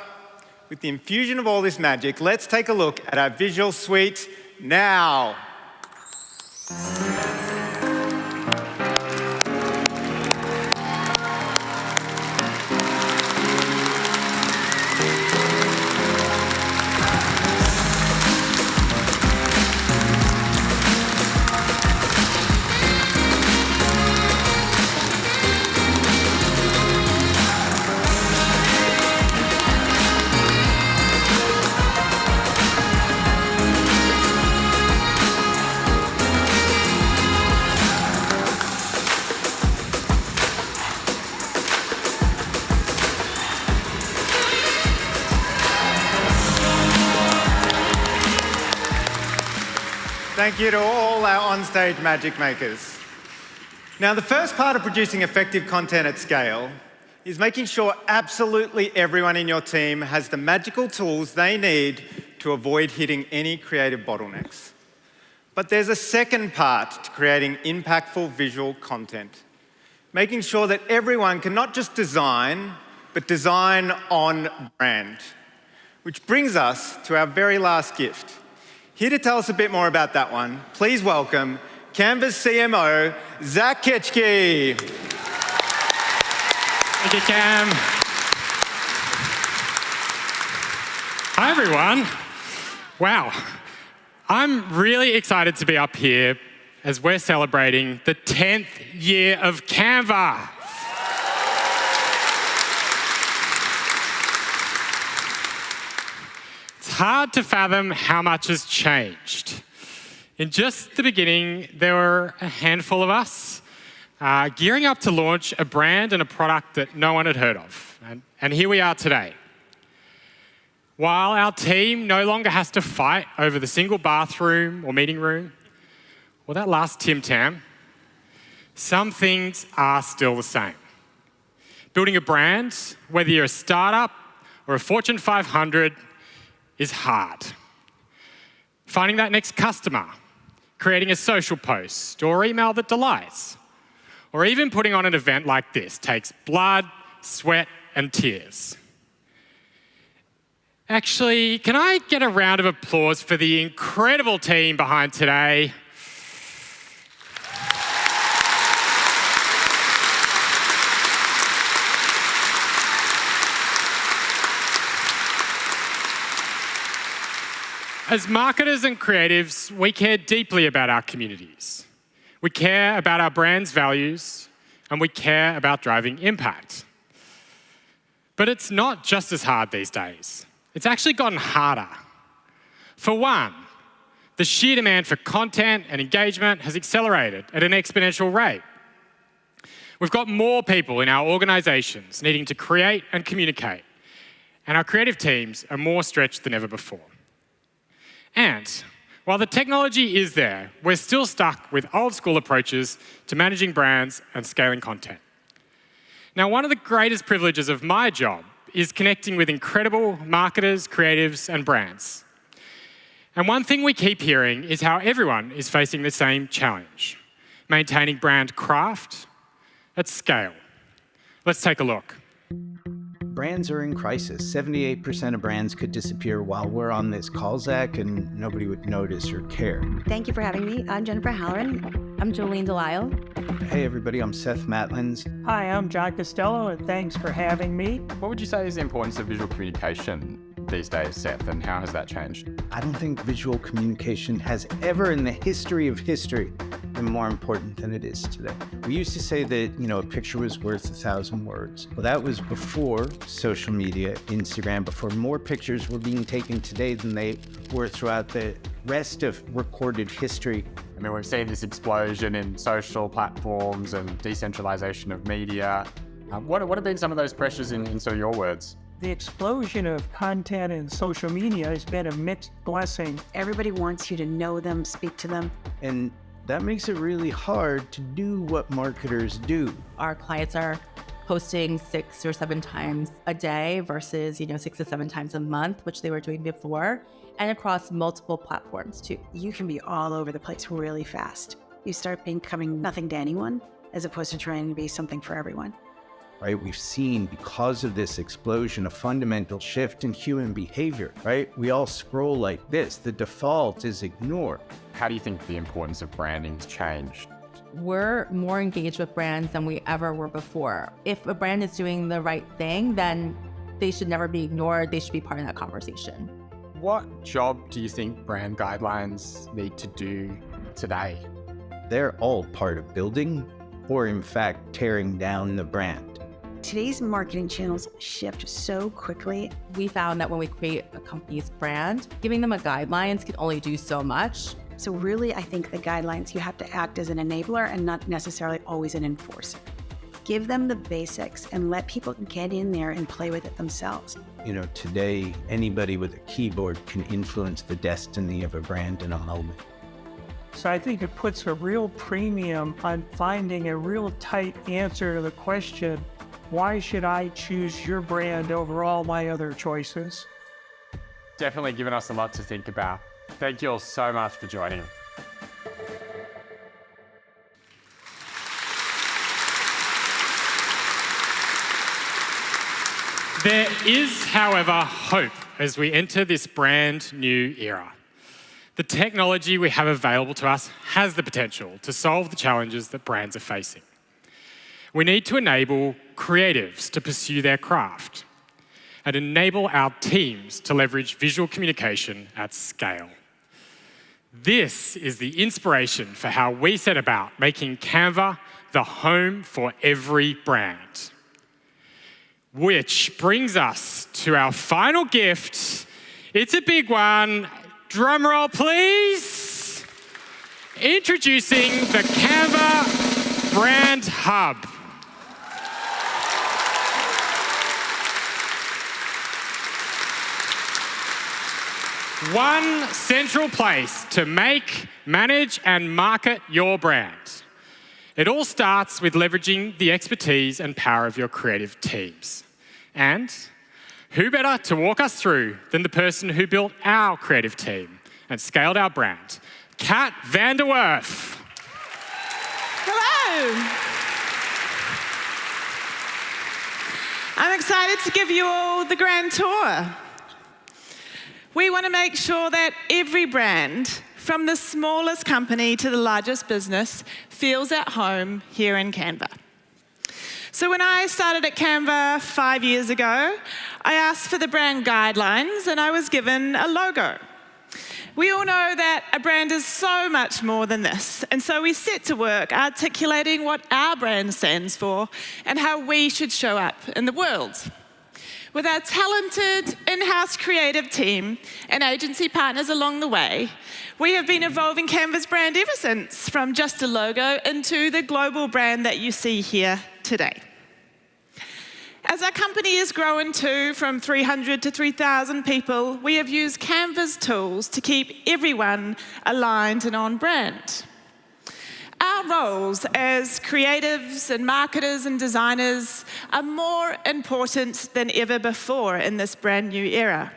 with the infusion of all this magic, let's take a look at our visual suite now. Thank you to all our onstage magic makers. Now, the first part of producing effective content at scale is making sure absolutely everyone in your team has the magical tools they need to avoid hitting any creative bottlenecks. But there's a second part to creating impactful visual content, making sure that everyone can not just design, but design on brand. Which brings us to our very last gift. Here to tell us a bit more about that one, please welcome Canva's CMO, Zach Ketchke. Thank you, Cam. Hi, everyone. Wow. I'm really excited to be up here as we're celebrating the 10th year of Canva. It's hard to fathom how much has changed. In just the beginning, there were a handful of us gearing up to launch a brand and a product that no one had heard of. And here we are today. While our team no longer has to fight over the single bathroom or meeting room, or that last Tim Tam, some things are still the same. Building a brand, whether you're a startup or a Fortune 500, is hard. Finding that next customer, creating a social post or email that delights, or even putting on an event like this takes blood, sweat, and tears. Actually, can I get a round of applause for the incredible team behind today? As marketers and creatives, we care deeply about our communities. We care about our brand's values, and we care about driving impact. But it's not just as hard these days. It's actually gotten harder. For one, the sheer demand for content and engagement has accelerated at an exponential rate. We've got more people in our organizations needing to create and communicate, and our creative teams are more stretched than ever before. And while the technology is there, we're still stuck with old school approaches to managing brands and scaling content. Now, one of the greatest privileges of my job is connecting with incredible marketers, creatives, and brands. And one thing we keep hearing is how everyone is facing the same challenge, maintaining brand craft at scale. Let's take a look. Brands are in crisis. 78% of brands could disappear while we're on this call, Zach, and nobody would notice or care. Thank you for having me. I'm Jennifer Halloran. I'm Jolene Delisle. Hey everybody, I'm Seth Matlins. Hi, I'm John Costello, and thanks for having me. What would you say is the importance of visual communication these days, Seth, and how has that changed? I don't think visual communication has ever in the history of history been more important than it is today. We used to say that, a picture was worth 1,000 words. Well, that was before social media, Instagram, before more pictures were being taken today than they were throughout the rest of recorded history. I mean, we've seen this explosion in social platforms and decentralization of media. What have been some of those pressures in sort of your words? The explosion of content and social media has been a mixed blessing. Everybody wants you to know them, speak to them. And that makes it really hard to do what marketers do. Our clients are posting 6 or 7 times a day versus, 6 to 7 times a month, which they were doing before, and across multiple platforms too. You can be all over the place really fast. You start becoming nothing to anyone as opposed to trying to be something for everyone. Right? We've seen, because of this explosion, a fundamental shift in human behavior, right? We all scroll like this. The default is ignore. How do you think the importance of branding has changed? We're more engaged with brands than we ever were before. If a brand is doing the right thing, then they should never be ignored. They should be part of that conversation. What job do you think brand guidelines need to do today? They're all part of building, or in fact, tearing down the brand. Today's marketing channels shift so quickly. We found that when we create a company's brand, giving them a guidelines can only do so much. So really, I think the guidelines, you have to act as an enabler and not necessarily always an enforcer. Give them the basics and let people get in there and play with it themselves. Today, anybody with a keyboard can influence the destiny of a brand in a moment. So I think it puts a real premium on finding a real tight answer to the question, why should I choose your brand over all my other choices? Definitely given us a lot to think about. Thank you all so much for joining. There is, however, hope as we enter this brand new era. The technology we have available to us has the potential to solve the challenges that brands are facing. We need to enable creatives to pursue their craft and enable our teams to leverage visual communication at scale. This is the inspiration for how we set about making Canva the home for every brand. Which brings us to our final gift. It's a big one. Drum roll, please. Introducing the Canva Brand Hub. One central place to make, manage, and market your brand. It all starts with leveraging the expertise and power of your creative teams. And who better to walk us through than the person who built our creative team and scaled our brand, Kat van der Werf. Hello. I'm excited to give you all the grand tour. We want to make sure that every brand, from the smallest company to the largest business, feels at home here in Canva. So when I started at Canva 5 years ago, I asked for the brand guidelines and I was given a logo. We all know that a brand is so much more than this, and so we set to work articulating what our brand stands for and how we should show up in the world. With our talented in-house creative team and agency partners along the way, we have been evolving Canva's brand ever since, from just a logo into the global brand that you see here today. As our company has grown too, from 300 to 3,000 people, we have used Canva's tools to keep everyone aligned and on brand. Our roles as creatives and marketers and designers are more important than ever before in this brand new era.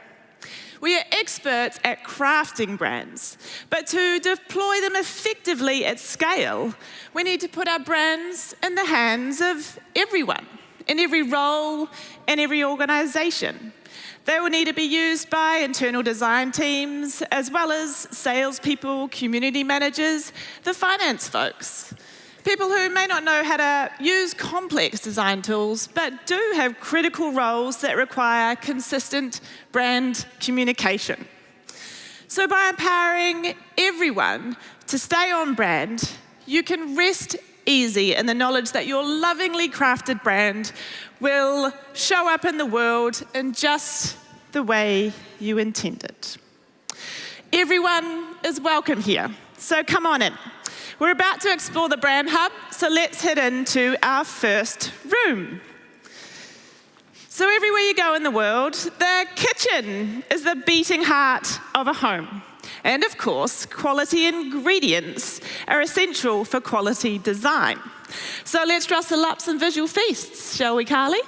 We are experts at crafting brands, but to deploy them effectively at scale, we need to put our brands in the hands of everyone, in every role, in every organization. They will need to be used by internal design teams, as well as salespeople, community managers, the finance folks. People who may not know how to use complex design tools, but do have critical roles that require consistent brand communication. So by empowering everyone to stay on brand, you can rest easy in the knowledge that your lovingly crafted brand will show up in the world in just the way you intended. Everyone is welcome here, so come on in. We're about to explore the Brand Hub, so let's head into our first room. So everywhere you go in the world, the kitchen is the beating heart of a home. And of course, quality ingredients are essential for quality design. So let's rustle up some visual feasts, shall we, Carly?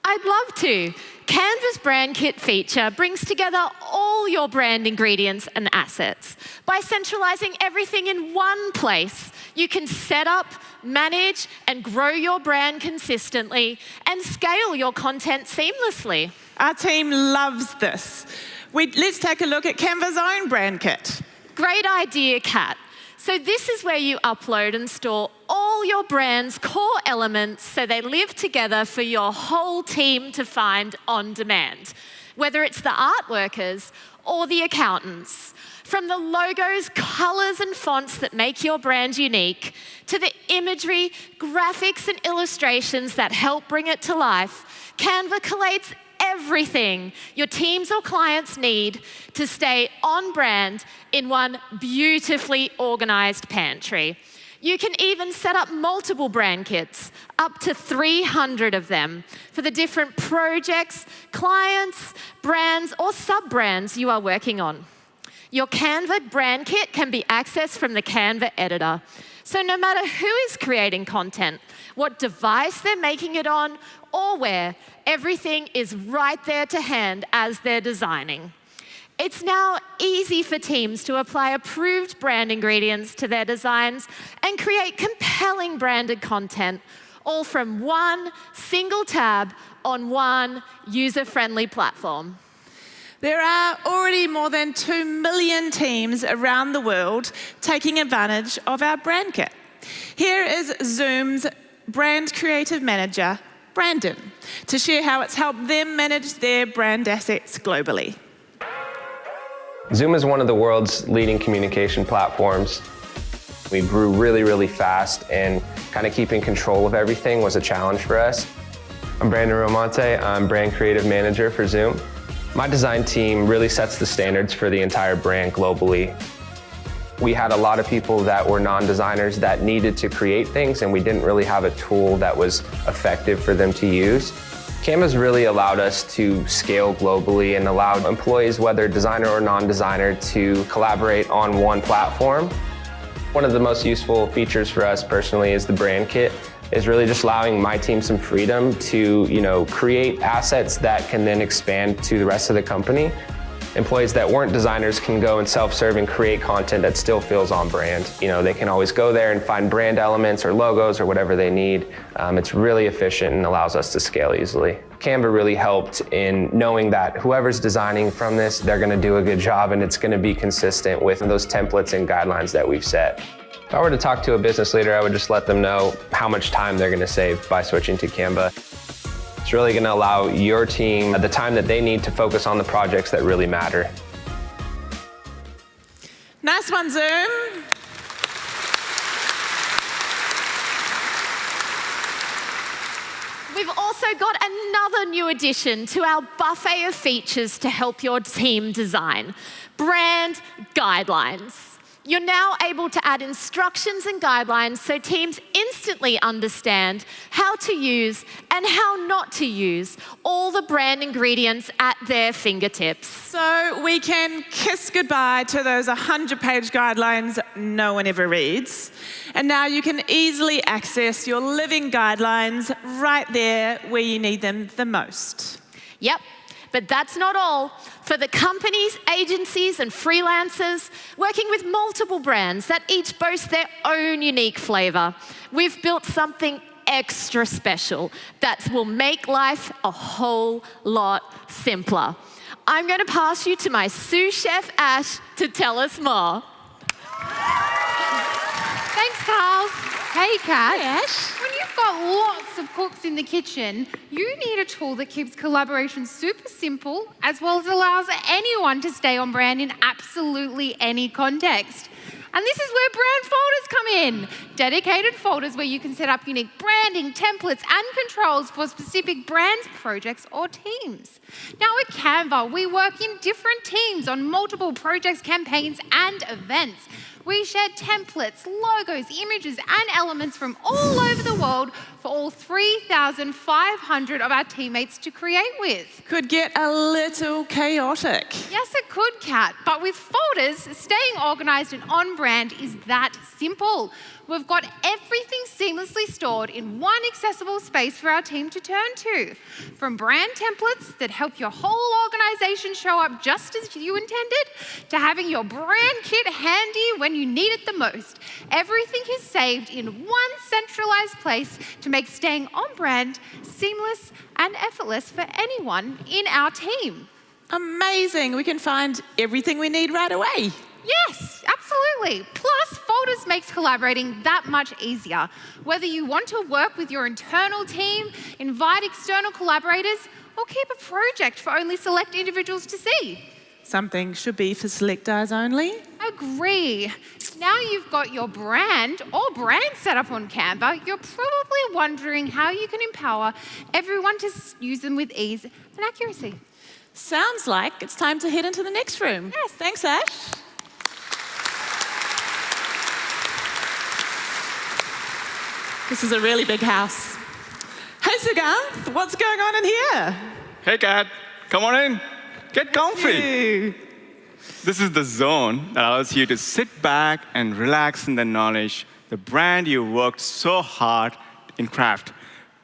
I'd love to. Canva's Brand Kit feature brings together all your brand ingredients and assets. By centralizing everything in one place, you can set up, manage, and grow your brand consistently and scale your content seamlessly. Our team loves this. Let's take a look at Canva's own brand kit. Great idea, Kat. So this is where you upload and store all your brand's core elements so they live together for your whole team to find on demand, whether it's the art workers or the accountants. From the logos, colors, and fonts that make your brand unique, to the imagery, graphics, and illustrations that help bring it to life, Canva collates everything your teams or clients need to stay on brand in one beautifully organized pantry. You can even set up multiple brand kits, up to 300 of them, for the different projects, clients, brands, or sub-brands you are working on. Your Canva brand kit can be accessed from the Canva editor. So no matter who is creating content, what device they're making it on, or where, everything is right there to hand as they're designing. It's now easy for teams to apply approved brand ingredients to their designs and create compelling branded content, all from one single tab on one user-friendly platform. There are already more than 2 million teams around the world taking advantage of our brand kit. Here is Zoom's brand creative manager, Brandon, to share how it's helped them manage their brand assets globally. Zoom is one of the world's leading communication platforms. We grew really fast, and kind of keeping control of everything was a challenge for us. I'm Brandon Romonte. I'm Brand Creative Manager for Zoom. My design team really sets the standards for the entire brand globally. We had a lot of people that were non-designers that needed to create things, and we didn't really have a tool that was effective for them to use. Canva's really allowed us to scale globally and allowed employees, whether designer or non-designer, to collaborate on one platform. One of the most useful features for us personally is the brand kit. Is really just allowing my team some freedom to, create assets that can then expand to the rest of the company. Employees that weren't designers can go and self-serve and create content that still feels on brand. They can always go there and find brand elements or logos or whatever they need. It's really efficient and allows us to scale easily. Canva really helped in knowing that whoever's designing from this, they're gonna do a good job and it's gonna be consistent with those templates and guidelines that we've set. If I were to talk to a business leader, I would just let them know how much time they're gonna save by switching to Canva. It's really gonna allow your team the time that they need to focus on the projects that really matter. Nice one, Zoom. We've also got another new addition to our buffet of features to help your team design: brand guidelines. You're now able to add instructions and guidelines so teams instantly understand how to use and how not to use all the brand ingredients at their fingertips. So we can kiss goodbye to those 100-page guidelines no one ever reads. And now you can easily access your living guidelines right there where you need them the most. Yep. But that's not all. For the companies, agencies, and freelancers working with multiple brands that each boast their own unique flavor, we've built something extra special that will make life a whole lot simpler. I'm going to pass you to my sous chef, Ash, to tell us more. Thanks, Carls. Hey, Kat. Hey, Ash. When you've got lots of cooks in the kitchen, you need a tool that keeps collaboration super simple, as well as allows anyone to stay on brand in absolutely any context. And this is where brand folders come in. Dedicated folders where you can set up unique branding, templates, and controls for specific brands, projects, or teams. Now at Canva, we work in different teams on multiple projects, campaigns, and events. We share templates, logos, images, and elements from all over the world for all 3,500 of our teammates to create with. Could get a little chaotic. Yes, it could, Kat. But with folders, staying organized and on brand is that simple. We've got everything seamlessly stored in one accessible space for our team to turn to. From brand templates that help your whole organization show up just as you intended, to having your brand kit handy when you need it the most. Everything is saved in one centralized place to make staying on brand seamless and effortless for anyone in our team. Amazing. We can find everything we need right away. Yes, absolutely. Plus, folders makes collaborating that much easier. Whether you want to work with your internal team, invite external collaborators, or keep a project for only select individuals to see. Something should be for select eyes only. Agree. Now you've got your brand or brand set up on Canva, you're probably wondering how you can empower everyone to use them with ease and accuracy. Sounds like it's time to head into the next room. Yes. Thanks, Ash. This is a really big house. Hey, Sugant, what's going on in here? Hey, Kat, come on in. Get comfy. This is the zone that allows you to sit back and relax in the knowledge the brand you worked so hard in craft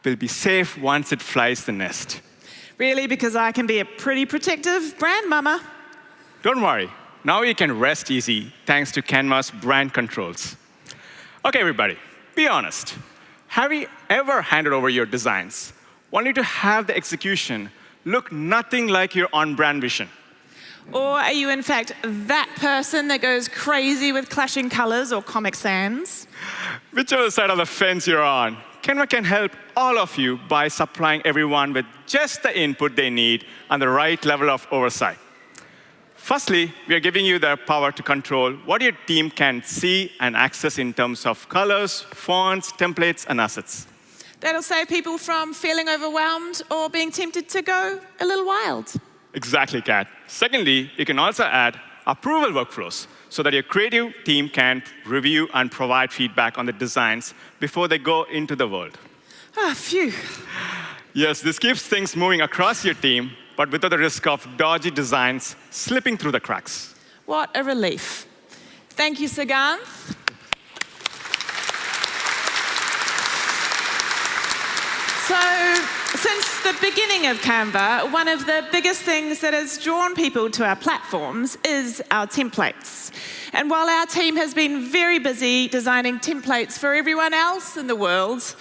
will be safe once it flies the nest. Really, because I can be a pretty protective brand mama. Don't worry. Now you can rest easy thanks to Canva's brand controls. Okay, everybody, be honest. Have you ever handed over your designs only to have the execution look nothing like your on-brand vision? Or are you, in fact, that person that goes crazy with clashing colors or Comic Sans? Whichever side of the fence you're on, Canva can help all of you by supplying everyone with just the input they need and the right level of oversight. Firstly, we are giving you the power to control what your team can see and access in terms of colors, fonts, templates, and assets. That'll save people from feeling overwhelmed or being tempted to go a little wild. Exactly, Kat. Secondly, you can also add approval workflows so that your creative team can review and provide feedback on the designs before they go into the world. Ah, phew. Yes, this keeps things moving across your team, but without the risk of dodgy designs slipping through the cracks. What a relief. Thank you, Siganth. So, since the beginning of Canva, one of the biggest things that has drawn people to our platforms is our templates. And while our team has been very busy designing templates for everyone else in the world,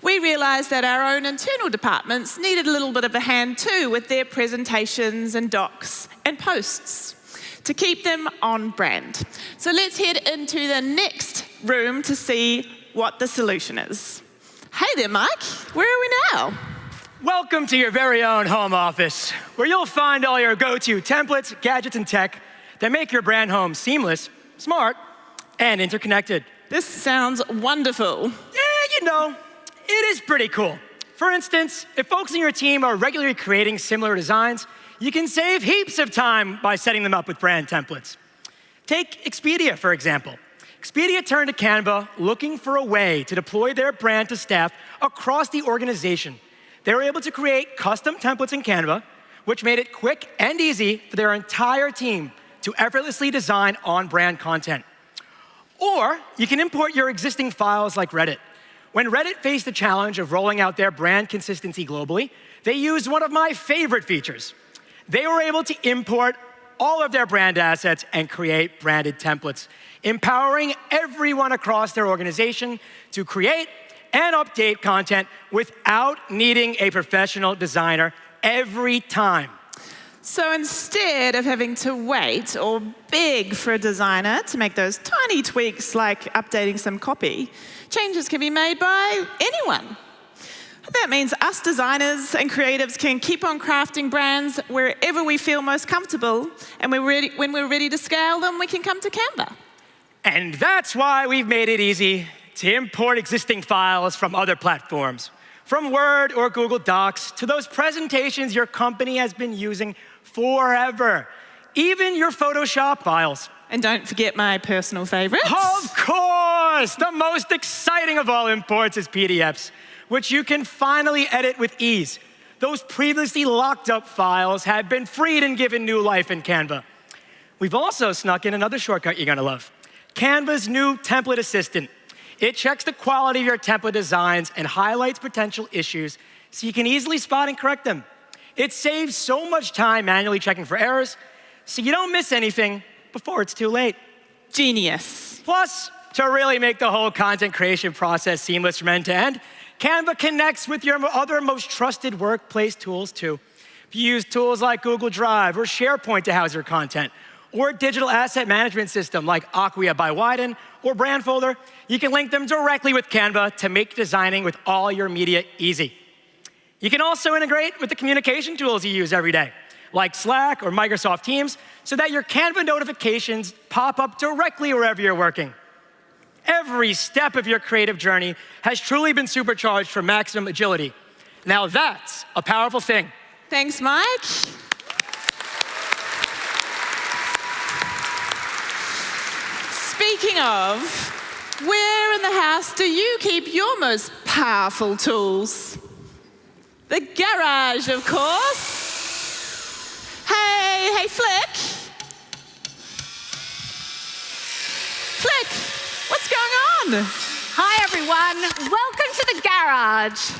we realized that our own internal departments needed a little bit of a hand too with their presentations and docs and posts to keep them on brand. So let's head into the next room to see what the solution is. Hey there, Mike. Where are we now? Welcome to your very own home office, where you'll find all your go-to templates, gadgets, and tech that make your brand home seamless, smart, and interconnected. This sounds wonderful. Yeah, you know, it is pretty cool. For instance, if folks in your team are regularly creating similar designs, you can save heaps of time by setting them up with brand templates. Take Expedia, for example. Expedia turned to Canva looking for a way to deploy their brand to staff across the organization. They were able to create custom templates in Canva, which made it quick and easy for their entire team to effortlessly design on-brand content. Or you can import your existing files like Reddit. When Reddit faced the challenge of rolling out their brand consistency globally, they used one of my favorite features. They were able to import all of their brand assets and create branded templates, empowering everyone across their organization to create and update content without needing a professional designer every time. So instead of having to wait or beg for a designer to make those tiny tweaks like updating some copy, changes can be made by anyone. That means us designers and creatives can keep on crafting brands wherever we feel most comfortable, and when we're ready to scale them, we can come to Canva. And that's why we've made it easy to import existing files from other platforms, from Word or Google Docs to those presentations your company has been using forever, even your Photoshop files. And don't forget my personal favorites. Of course! The most exciting of all imports is PDFs, which you can finally edit with ease. Those previously locked up files have been freed and given new life in Canva. We've also snuck in another shortcut you're gonna love. Canva's new template assistant. It checks the quality of your template designs and highlights potential issues so you can easily spot and correct them. It saves so much time manually checking for errors so you don't miss anything before it's too late. Genius. Plus, to really make the whole content creation process seamless from end to end, Canva connects with your other most trusted workplace tools too. If you use tools like Google Drive or SharePoint to house your content, or a digital asset management system like Acquia by Widen or Brandfolder, you can link them directly with Canva to make designing with all your media easy. You can also integrate with the communication tools you use every day, like Slack or Microsoft Teams, so that your Canva notifications pop up directly wherever you're working. Every step of your creative journey has truly been supercharged for maximum agility. Now that's a powerful thing. Thanks, Mike. Speaking of, where in the house do you keep your most powerful tools? The garage, of course. Hey, Flick. Flick, what's going on? Hi, everyone. Welcome to the garage.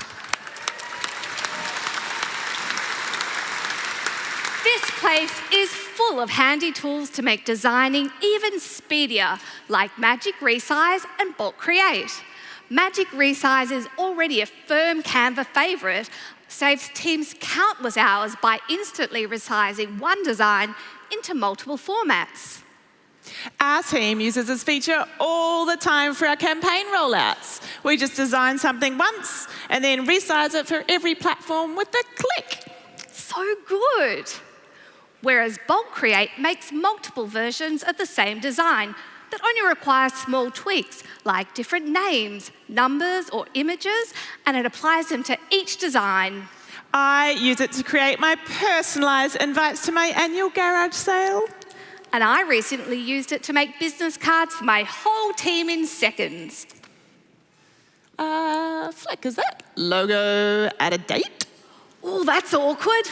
This place is full of handy tools to make designing even speedier, like Magic Resize and Bulk Create. Magic Resize is already a firm Canva favorite, saves teams countless hours by instantly resizing one design into multiple formats. Our team uses this feature all the time for our campaign rollouts. We just design something once and then resize it for every platform with a click. So good. whereas bulk create makes multiple versions of the same design that only require small tweaks like different names, numbers, or images, and it applies them to each design. I use it to create my personalised invites to my annual garage sale. And I recently used it to make business cards for my whole team in seconds. Flick, is that logo out of date? Oh, that's awkward.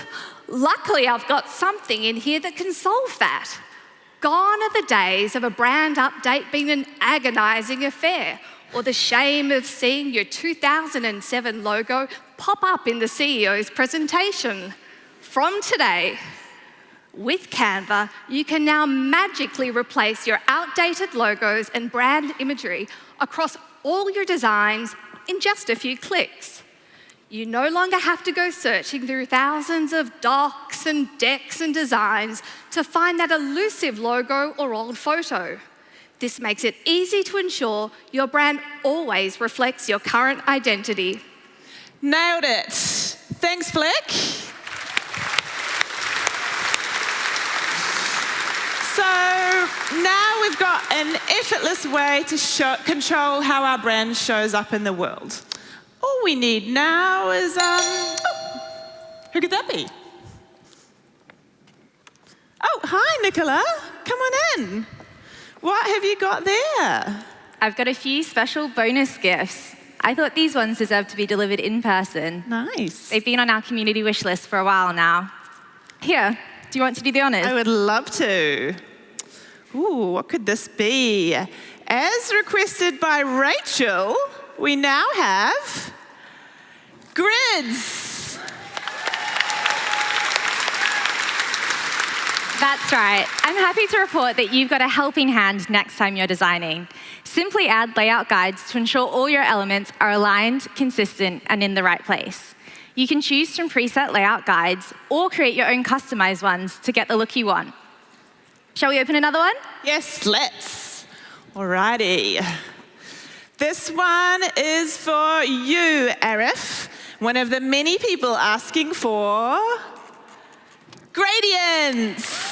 Luckily, I've got something in here that can solve that. Gone are the days of a brand update being an agonising affair, or the shame of seeing your 2007 logo pop up in the CEO's presentation. From today, with Canva, you can now magically replace your outdated logos and brand imagery across all your designs in just a few clicks. You no longer have to go searching through thousands of docs and decks and designs to find that elusive logo or old photo. This makes it easy to ensure your brand always reflects your current identity. Nailed it. Thanks, Flick. So now we've got an effortless way to control how our brand shows up in the world. All we need now is, who could that be? Oh, hi, Nicola. Come on in. What have you got there? I've got a few special bonus gifts. I thought these ones deserved to be delivered in person. Nice. They've been on our community wish list for a while now. Here, do you want to do the honors? I would love to. Ooh, what could this be? As requested by Rachel, we now have grids. That's right. I'm happy to report that you've got a helping hand next time you're designing. Simply add layout guides to ensure all your elements are aligned, consistent, and in the right place. You can choose from preset layout guides or create your own customized ones to get the look you want. Shall we open another one? Yes, let's. Alrighty. This one is for you, Arif, one of the many people asking for gradients.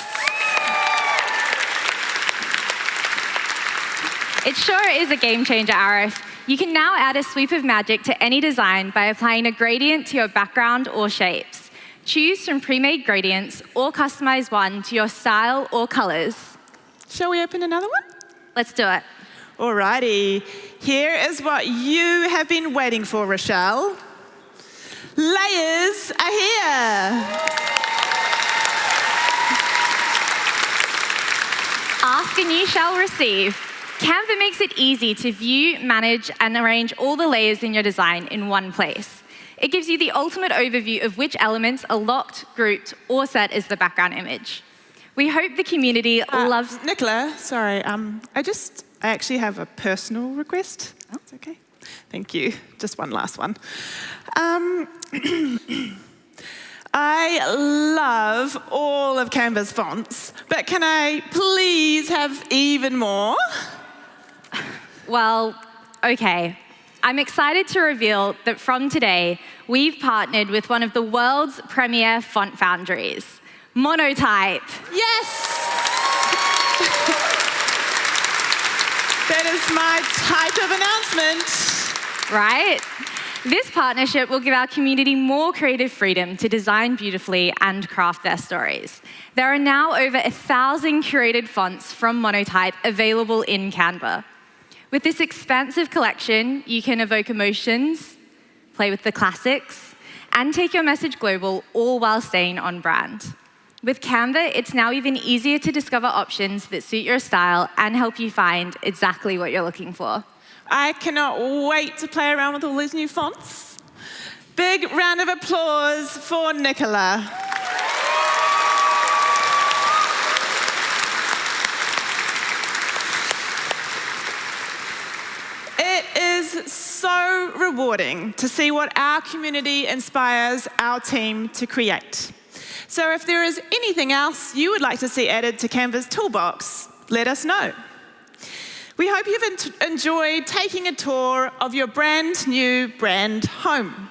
It sure is a game changer, Arif. You can now add a sweep of magic to any design by applying a gradient to your background or shapes. Choose from pre-made gradients or customize one to your style or colors. Shall we open another one? Let's do it. Alrighty. Here is what you have been waiting for, Rochelle. Layers are here. Ask and you shall receive. Canva makes it easy to view, manage, and arrange all the layers in your design in one place. It gives you the ultimate overview of which elements are locked, grouped, or set as the background image. We hope the community loves... Nicola, sorry, I actually have a personal request. Oh, it's okay. Thank you. Just one last one. I love all of Canva's fonts, but can I please have even more? Well, okay. I'm excited to reveal that from today, we've partnered with one of the world's premier font foundries, Monotype. Yes! That is my type of announcement. Right? This partnership will give our community more creative freedom to design beautifully and craft their stories. There are now over 1,000 curated fonts from Monotype available in Canva. With this expansive collection, you can evoke emotions, play with the classics, and take your message global, all while staying on brand. With Canva, it's now even easier to discover options that suit your style and help you find exactly what you're looking for. I cannot wait to play around with all these new fonts. Big round of applause for Nicola. It is so rewarding to see what our community inspires our team to create. So if there is anything else you would like to see added to Canva's toolbox, let us know. We hope you've enjoyed taking a tour of your brand new brand home.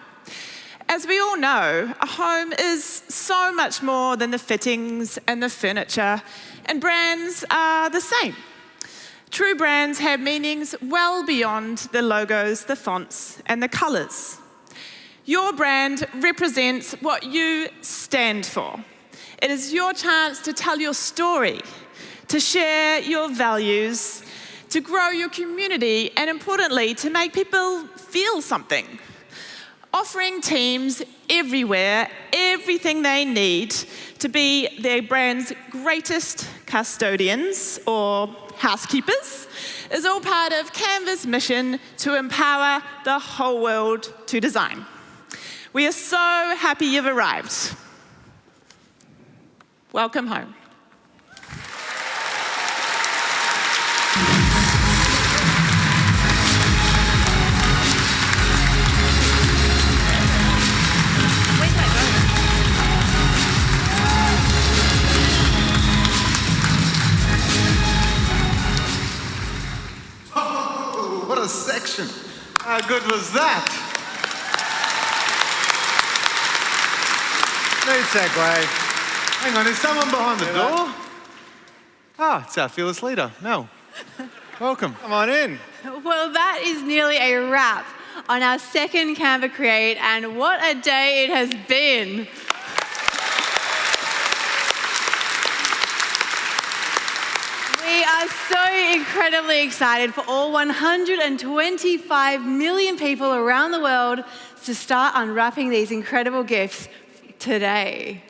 As we all know, a home is so much more than the fittings and the furniture, and brands are the same. True brands have meanings well beyond the logos, the fonts, and the colours. Your brand represents what you stand for. It is your chance to tell your story, to share your values, to grow your community, and importantly, to make people feel something. Offering teams everywhere everything they need to be their brand's greatest custodians or housekeepers is all part of Canva's mission to empower the whole world to design. We are so happy you've arrived. Welcome home. What a section. How good was that? No segue. Hang on, is someone behind the door? Ah, it's our fearless leader, Mel. Welcome. Come on in. Well, that is nearly a wrap on our second Canva Create, and what a day it has been. We are so incredibly excited for all 125 million people around the world to start unwrapping these incredible gifts today.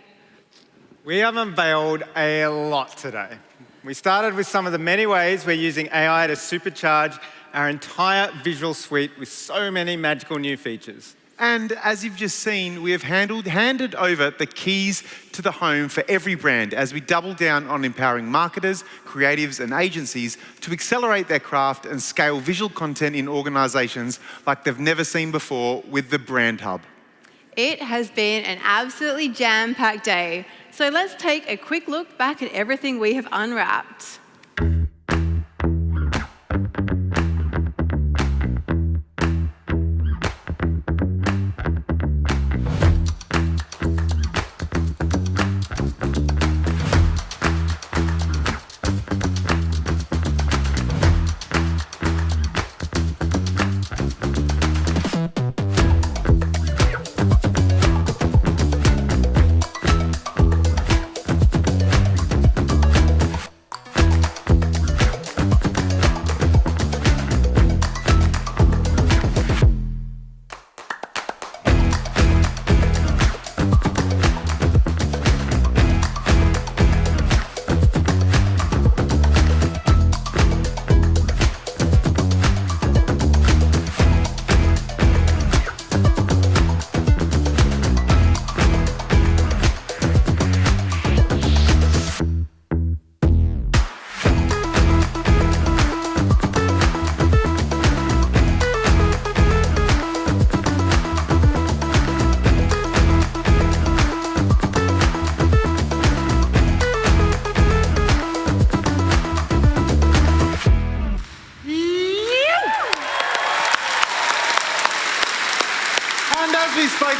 We have unveiled a lot today. We started with some of the many ways we're using AI to supercharge our entire visual suite with so many magical new features. And as you've just seen, we have handed over the keys to the home for every brand as we double down on empowering marketers, creatives, and agencies to accelerate their craft and scale visual content in organizations like they've never seen before with the Brand Hub. It has been an absolutely jam-packed day, so let's take a quick look back at everything we have unwrapped.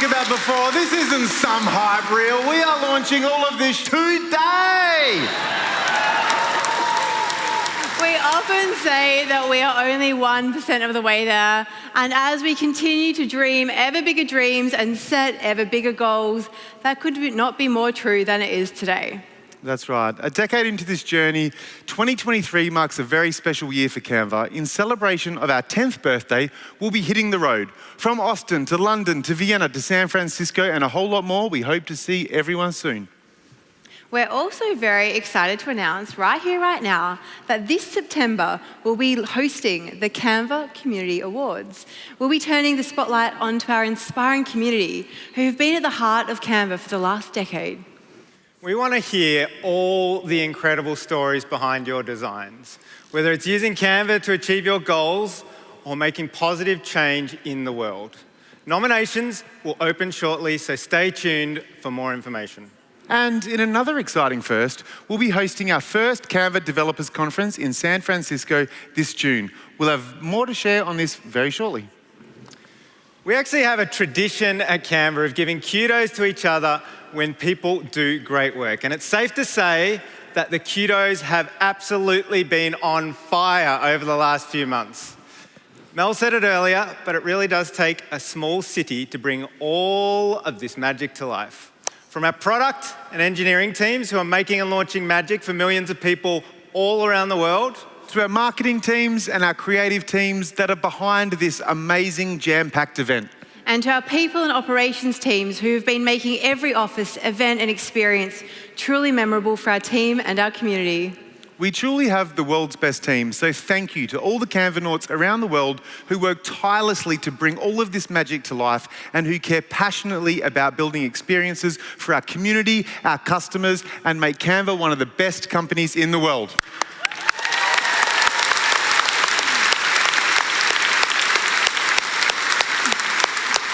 About before, this isn't some hype reel. We are launching all of this today. We often say that we are only 1% of the way there, and as we continue to dream ever bigger dreams and set ever bigger goals, that could not be more true than it is today. That's right. A decade into this journey, 2023 marks a very special year for Canva. In celebration of our 10th birthday, we'll be hitting the road. From Austin to London to Vienna to San Francisco and a whole lot more. We hope to see everyone soon. We're also very excited to announce right here, right now, that this September we'll be hosting the Canva Community Awards. We'll be turning the spotlight onto our inspiring community who have been at the heart of Canva for the last decade. We want to hear all the incredible stories behind your designs, whether it's using Canva to achieve your goals or making positive change in the world. Nominations will open shortly, so stay tuned for more information. And in another exciting first, we'll be hosting our first Canva Developers Conference in San Francisco this June. We'll have more to share on this very shortly. We actually have a tradition at Canva of giving kudos to each other when people do great work. And it's safe to say that the kudos have absolutely been on fire over the last few months. Mel said it earlier, but it really does take a small city to bring all of this magic to life. From our product and engineering teams who are making and launching magic for millions of people all around the world, to our marketing teams and our creative teams that are behind this amazing jam-packed event. And to our people and operations teams who have been making every office, event and experience truly memorable for our team and our community. We truly have the world's best team, so thank you to all the Canvanauts around the world who work tirelessly to bring all of this magic to life and who care passionately about building experiences for our community, our customers, and make Canva one of the best companies in the world.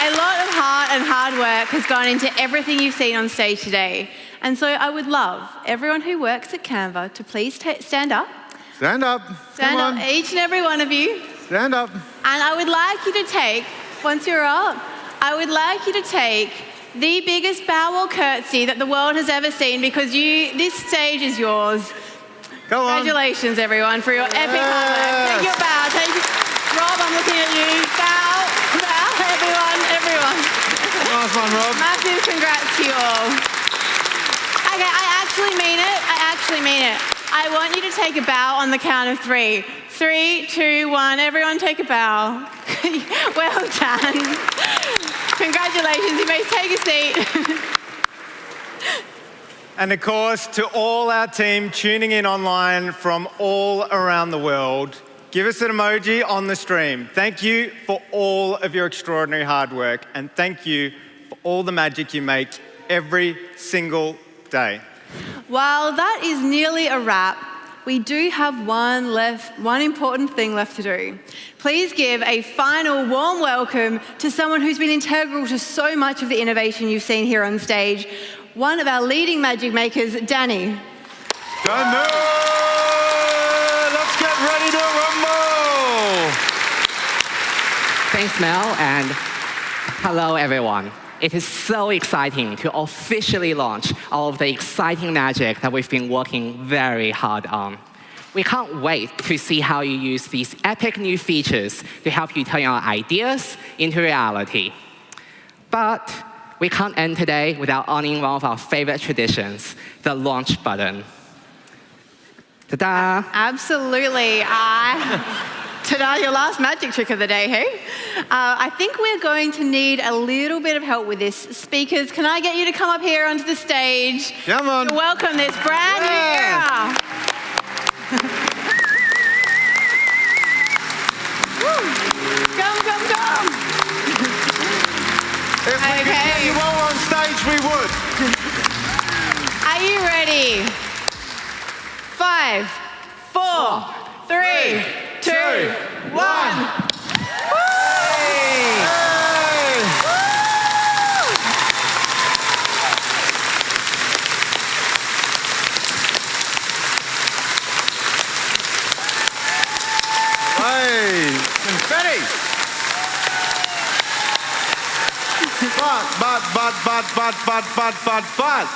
A lot of heart and hard work has gone into everything you've seen on stage today. And so I would love everyone who works at Canva to please stand up. Stand up. Stand up, each and every one of you. Stand up. And I would like you to take, once you're up, I would like you to take the biggest bow or curtsy that the world has ever seen because this stage is yours. Go on. Congratulations, everyone, for your epic hard work. Take your bow. Rob, I'm looking at you. Bow, everyone. Nice one, Rob. Massive congrats to you all. Okay, I actually mean it. I want you to take a bow on the count of 3. 3, 2, 1. Everyone take a bow. Well done. Congratulations. You may take a seat. And of course, to all our team tuning in online from all around the world, give us an emoji on the stream. Thank you for all of your extraordinary hard work, and thank you for all the magic you make every single day. While that is nearly a wrap, we do have one important thing left to do. Please give a final warm welcome to someone who's been integral to so much of the innovation you've seen here on stage, one of our leading magic makers, Danny. Danny! Let's get ready to rumble! Thanks, Mel, and hello, everyone. It is so exciting to officially launch all of the exciting magic that we've been working very hard on. We can't wait to see how you use these epic new features to help you turn your ideas into reality. But we can't end today without honoring one of our favorite traditions, the launch button. Ta-da! Absolutely. Ta-da, your last magic trick of the day, hey? I think we're going to need a little bit of help with this. Speakers, can I get you to come up here onto the stage? Come on. To welcome this brand new era. Come. If we could get you all on stage, we would. Are you ready? 5, 4, 3, 2, 1. Hey, confetti. But,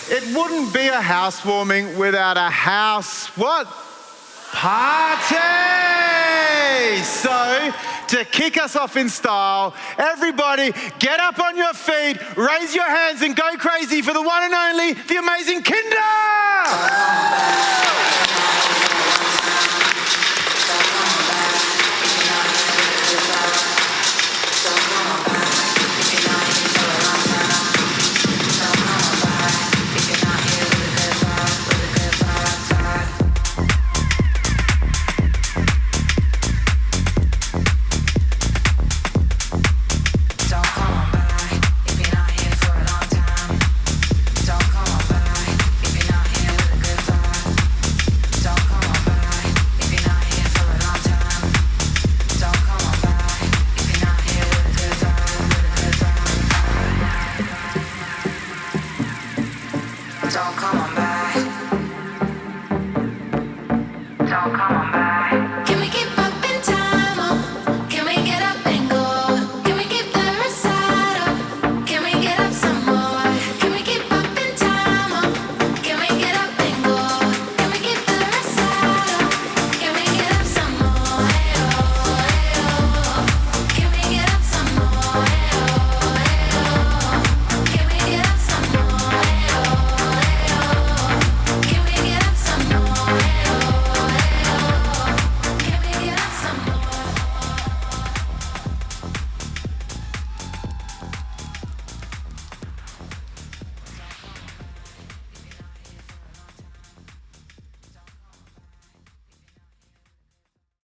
it wouldn't be a housewarming without a house, what? Party! So, to kick us off in style, everybody get up on your feet, raise your hands and go crazy for the one and only, the amazing Kinder! Don't come